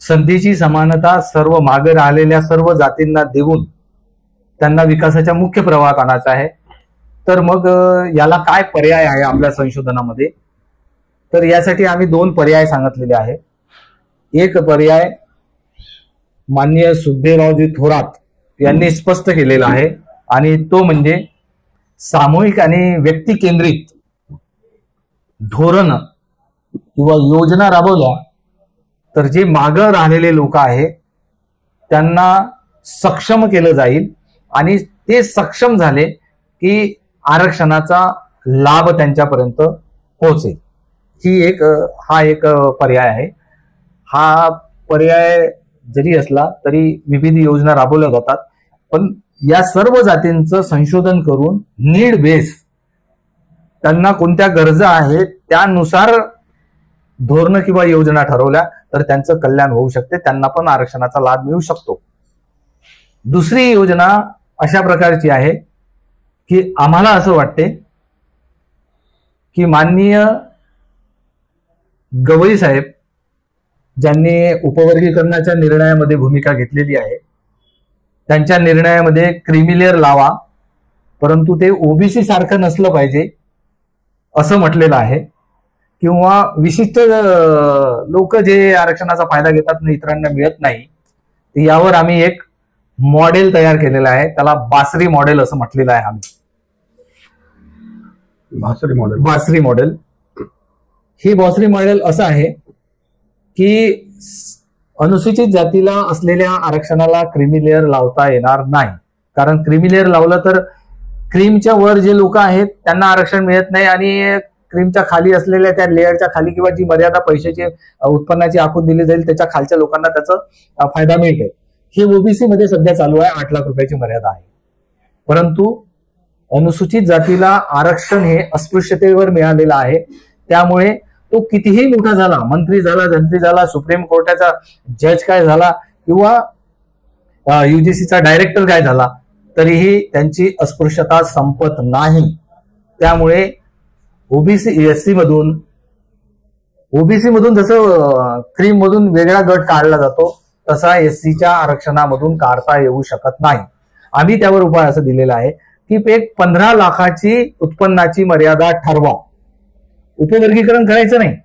संधीची समानता सर्व मागे राहिलेल्या सर्व जातींना देऊन त्यांना विकासाच्या मुख्य प्रवाहात आणायचं आहे, तर मग याला काय पर्याय आहे आपल्या संशोधनामध्ये? तर यासाठी आम्ही 2 पर्याय सांगितलेले आहे. एक पर्याय माननीय सुखदेवरावजी थोरात यांनी स्पष्ट केलेला आहे आणि तो म्हणजे सामूहिक आणि व्यक्ती केंद्रित धोरण किंवा योजना राबवल्या तर जे मागं राहिलेले लोक आहेत त्यांना सक्षम केलं जाईल आणि ते सक्षम झाले की आरक्षणाचा लाभ त्यांच्यापर्यंत पोहोचेल. हा एक पर्याय आहे. हा पर्याय जरी असला तरी विविध योजना राबवल्या जातात, पण या सर्व जातींचं संशोधन करून नीड बेस त्यांना कोणत्या गरजा आहेत त्यानुसार धोरण किंवा योजना ठरवल्या तर त्यांचं कल्याण होऊ शकते, त्यांना पण आरक्षणाचा लाभ मिळू शकतो. दुसरी योजना अशा प्रकारची आहे की आम्हाला असं वाटते की माननीय गवई साहेब ज्यांनी उपवर्गीकरणाच्या निर्णयामध्ये भूमिका घेतलेली आहे त्यांच्या निर्णयामध्ये क्रिमिलेअर लावा, परंतु ते ओबीसी सारखं नसलं पाहिजे असं म्हटलेलं आहे, किंवा विशिष्ट लोक जे आरक्षणाचा फायदा घेतात आणि इतरांना मिळत नाही यावर आम्ही एक मॉडेल तयार केलेलं आहे. त्याला बासरी मॉडेल असं म्हटलेलं आहे आम्ही. बासरी मॉडेल ही बासरी मॉडेल असं आहे की अनुसूचित जातीला असलेल्या आरक्षणाला क्रिमिलेअर लावता येणार नाही, कारण क्रिमिलेअर लावलं तर क्रीमच्या वर जे लोक आहेत त्यांना आरक्षण मिळत नाही आणि क्रीमच्या खाली असलेल्या त्या लेअरच्या खाली किंवा जी मर्यादा पैशाची उत्पन्नाची आखून दिली जाईल त्याच्या खालच्या लोकांना त्याचा फायदा मिळते. हे ओबीसी मध्ये सध्या चालू आहे, 8 लाख रुपयाची मर्यादा आहे. परंतु अनुसूचित जातीला आरक्षण हे अस्पृश्यतेवर मिळालेलं आहे, त्यामुळे तो कितीही मोठा झाला, मंत्री झाला, जंत्री झाला, सुप्रीम कोर्टाचा जज काय झाला किंवा युजीसीचा डायरेक्टर काय झाला तरीही त्यांची अस्पृश्यता संपत नाही. त्यामुळे ओबीसी मधून जसं क्रीम मधून वेगळा गट काढला जातो तसा एससीच्या आरक्षणामधून काढता येऊ शकत नाही. आम्ही त्यावर उपाय असं दिलेला आहे की एक 15 लाखाची उत्पन्नाची मर्यादा ठरवा. उपवर्गीकरण करायचं नाही,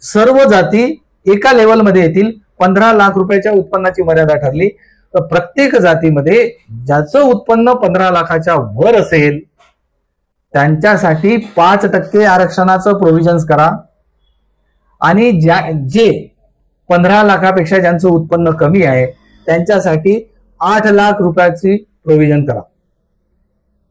सर्व जाती एका लेवलमध्ये येतील. 15 लाख रुपयाच्या उत्पन्नाची मर्यादा ठरली तर प्रत्येक जातीमध्ये ज्याचं उत्पन्न 15 लाखाच्या वर असेल त्यांच्यासाठी 5% आरक्षणाचं प्रोव्हिजन्स करा आणि जे 15 लाखापेक्षा ज्यांचं उत्पन्न कमी आहे त्यांच्यासाठी 8 लाख रुपयाची प्रोव्हिजन करा.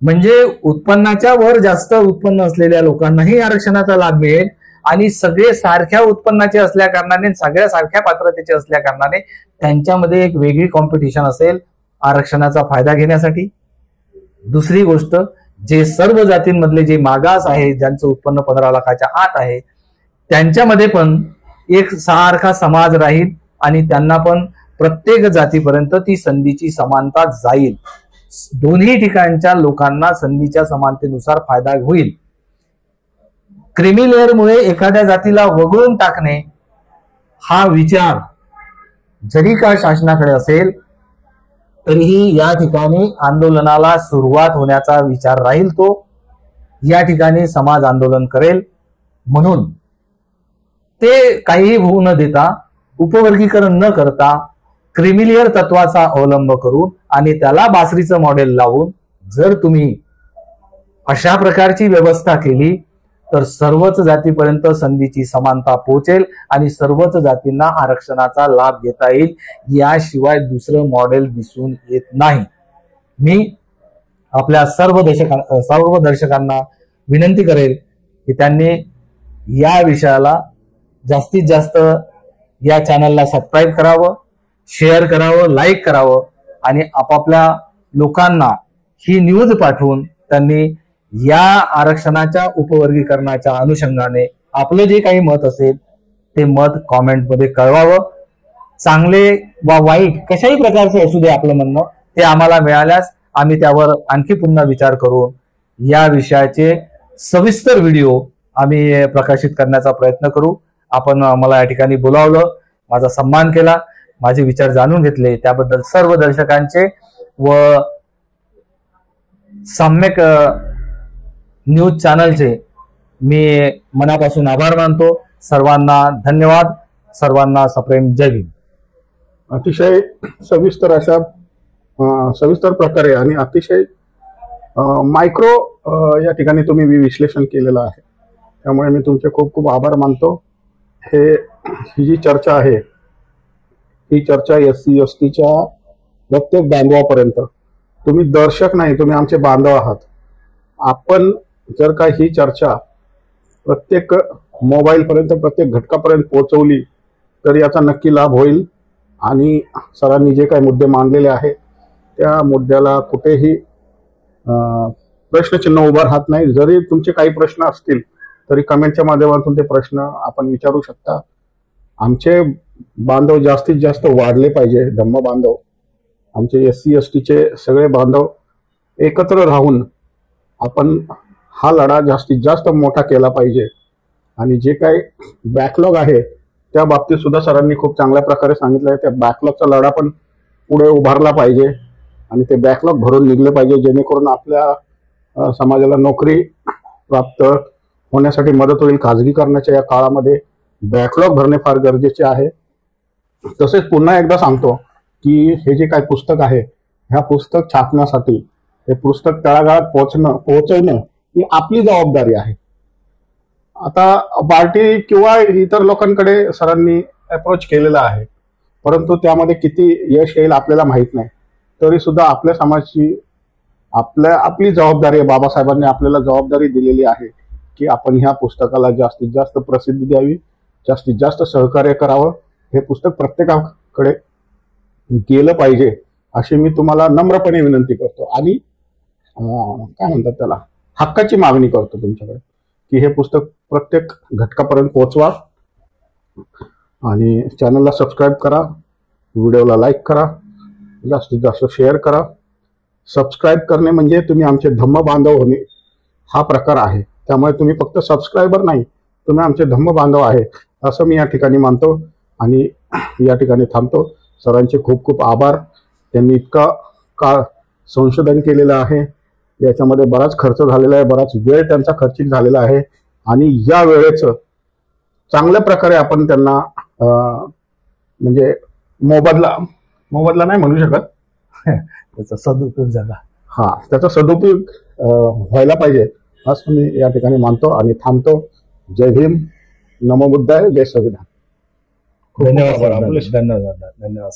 म्हणजे उत्पन्नाच्या वर जास्त उत्पन्न असलेल्या लोकांनाही आरक्षणाचा लाभ मिळेल आणि सगळे सारख्या उत्पन्नाचे असल्या कारणाने, सगळ्या सारख्या पात्रतेचे असल्या कारणाने त्यांच्यामध्ये एक वेगळी कॉम्पिटिशन असेल आरक्षणाचा फायदा घेण्यासाठी. दुसरी गोष्ट, जे सर्व जातींमधले जे मागास आहे ज्यांचं उत्पन्न 15 लाखाच्या आत आहे त्यांच्यामध्ये पण एक सारखा समाज राहील आणि त्यांना पण प्रत्येक जातीपर्यंत ती संधीची समानता जाईल. दोन्ही ठिकाणच्या लोकांना संधीच्या समानतेनुसार फायदा होईल. क्रिमिलेअरमुळे एखाद्या जातीला वगळून टाकणे हा विचार जरी का शासनाकडे असेल तरीही या ठिकाणी आंदोलनाला सुरुवात होण्याचा विचार राहील. तो या ठिकाणी समाज आंदोलन करेल. म्हणून ते काहीही होऊ न देता, उपवर्गीकरण न करता, क्रिमिलियर तत्वाचा अवलंब करून आणि त्याला बासरीचं मॉडेल लावून जर तुम्ही अशा प्रकारची व्यवस्था केली तर सर्वच जातीपर्यंत संधीची समानता पोहोचेल आणि सर्वच जातींना आरक्षणाचा लाभ घेता येईल. याशिवाय दुसरं मॉडेल दिसून येत नाही. मी आपल्या सर्व दर्शकांना विनंती करेल की त्यांनी या विषयाला जास्तीत जास्त या चॅनलला सबस्क्राईब करावं, शेअर करावं, लाईक करावं आणि आपापल्या लोकांना ही न्यूज पाठवून त्यांनी या आरक्षणाच्या उपवर्गीकरणाच्या अनुषंगाने आपलं जे काही मत असेल ते मत कॉमेंटमध्ये कळवावं. चांगले वा वाईट कशाही प्रकारचे असू दे आपलं म्हणणं, ते आम्हाला मिळाल्यास आम्ही त्यावर आणखी पुन्हा विचार करून या विषयाचे सविस्तर व्हिडिओ आम्ही प्रकाशित करण्याचा प्रयत्न करू. आपण मला या ठिकाणी बोलावलं, माझा सन्मान केला, माझे विचार जाणून घेतले, त्याबद्दल सर्व दर्शकांचे व सम्यक न्यूज चॅनलचे मी मनापासून आभार मानतो. सर्वांना धन्यवाद. सर्वांना सप्रेम जय भीम. अतिशय सविस्तर प्रकारे आणि अतिशय मायक्रो या ठिकाणी तुम्ही विश्लेषण केलेलं आहे, त्यामुळे मी तुमचे खूप खूप आभार मानतो. ही जी चर्चा आहे ही चर्चा SC STच्या प्रत्येक बांधवापर्यंत, तुम्ही दर्शक नाही, तुम्ही आमचे बांधव आहात. आपण जर का ही चर्चा प्रत्येक मोबाईल पर्यंत, प्रत्येक घटकापर्यंत पोहोचवली तर याचा नक्की लाभ होईल. आणि सरांनी जे काही मुद्दे मांडलेले आहे त्या मुद्द्याला कुठेही प्रश्नचिन्ह उभं राहत नाही. जरी तुमचे काही प्रश्न असतील तरी कमेंटच्या माध्यमातून ते प्रश्न आपण विचारू शकता. आमचे बांधव जास्तीत जास्त वाढले पाहिजे, धम्म बांधव, आमचे SC STचे सगळे बांधव एकत्र राहून आपण हा लढा जास्तीत जास्त मोठा केला पाहिजे. आणि जे काही बॅकलॉग आहे त्या बाबतीत सुद्धा सरांनी खूप चांगल्या प्रकारे सांगितलं आहे. त्या बॅकलॉगचा लढा पण पुढे उभारला पाहिजे आणि ते बॅकलॉग भरून निघले पाहिजे, जेणेकरून आपल्या समाजाला नोकरी प्राप्त होण्यासाठी मदत होईल. खाजगीकरणाच्या या काळामध्ये बॅकलॉग भरणे फार गरजेचे आहे. तसेच पुन्हा एकदा सांगतो की हे जे काही पुस्तक आहे, ह्या पुस्तक छापण्यासाठी हे पुस्तक तळागाळात पोहोचवणं ही आपली जबाबदारी आहे. आता पार्टी किंवा इतर लोकांकडे सरांनी अप्रोच केलेला आहे, परंतु त्यामध्ये किती यश येईल आपल्याला माहित नाही. तरी सुद्धा आपल्या समाजाची आपली जबाबदारी आहे. बाबासाहेबांनी आपल्याला जबाबदारी दिलेली आहे की आपण ह्या पुस्तकाला जास्तीत जास्त प्रसिद्धी द्यावी, जास्तीत जास्त सहकार्य करावं. हे पुस्तक प्रत्येकाकडे गेलं पाहिजे अशी मी तुम्हाला नम्रपणे विनंती करतो. आणि काय म्हणतात त्याला, हक्काची मागणी करतो तुमच्याकडे की हे पुस्तक प्रत्येक घटकापर्यंत पोहोचवा. आणि चॅनलला सबस्क्राईब करा, व्हिडिओला लाईक करा, जास्तीत जास्त शेअर करा. सबस्क्राईब करणे म्हणजे तुम्ही आमचे धम्म बांधव होणे हा प्रकार आहे. त्यामुळे तुम्ही फक्त सबस्क्रायबर नाही, तुम्ही आमचे धम्म बांधव आहे असं मी या ठिकाणी मानतो. आणि या ठिकाणी थांबतो. सरांचे खूप खूप आभार. त्यांनी इतका काळ संशोधन केलेलं आहे, याच्यामध्ये बराच खर्च झालेला आहे, बराच वेळ त्यांचा खर्चिक झालेला आहे. आणि या वेळेचं चांगल्या प्रकारे आपण त्यांना म्हणजे मोबदला नाही म्हणू शकत, त्याचा सदुपयोग झाला, त्याचा सदुपयोग व्हायला पाहिजे असं मी या ठिकाणी मानतो आणि थांबतो. जय भीम, नमो बुद्धाय, जय संविधान. धन्यवाद.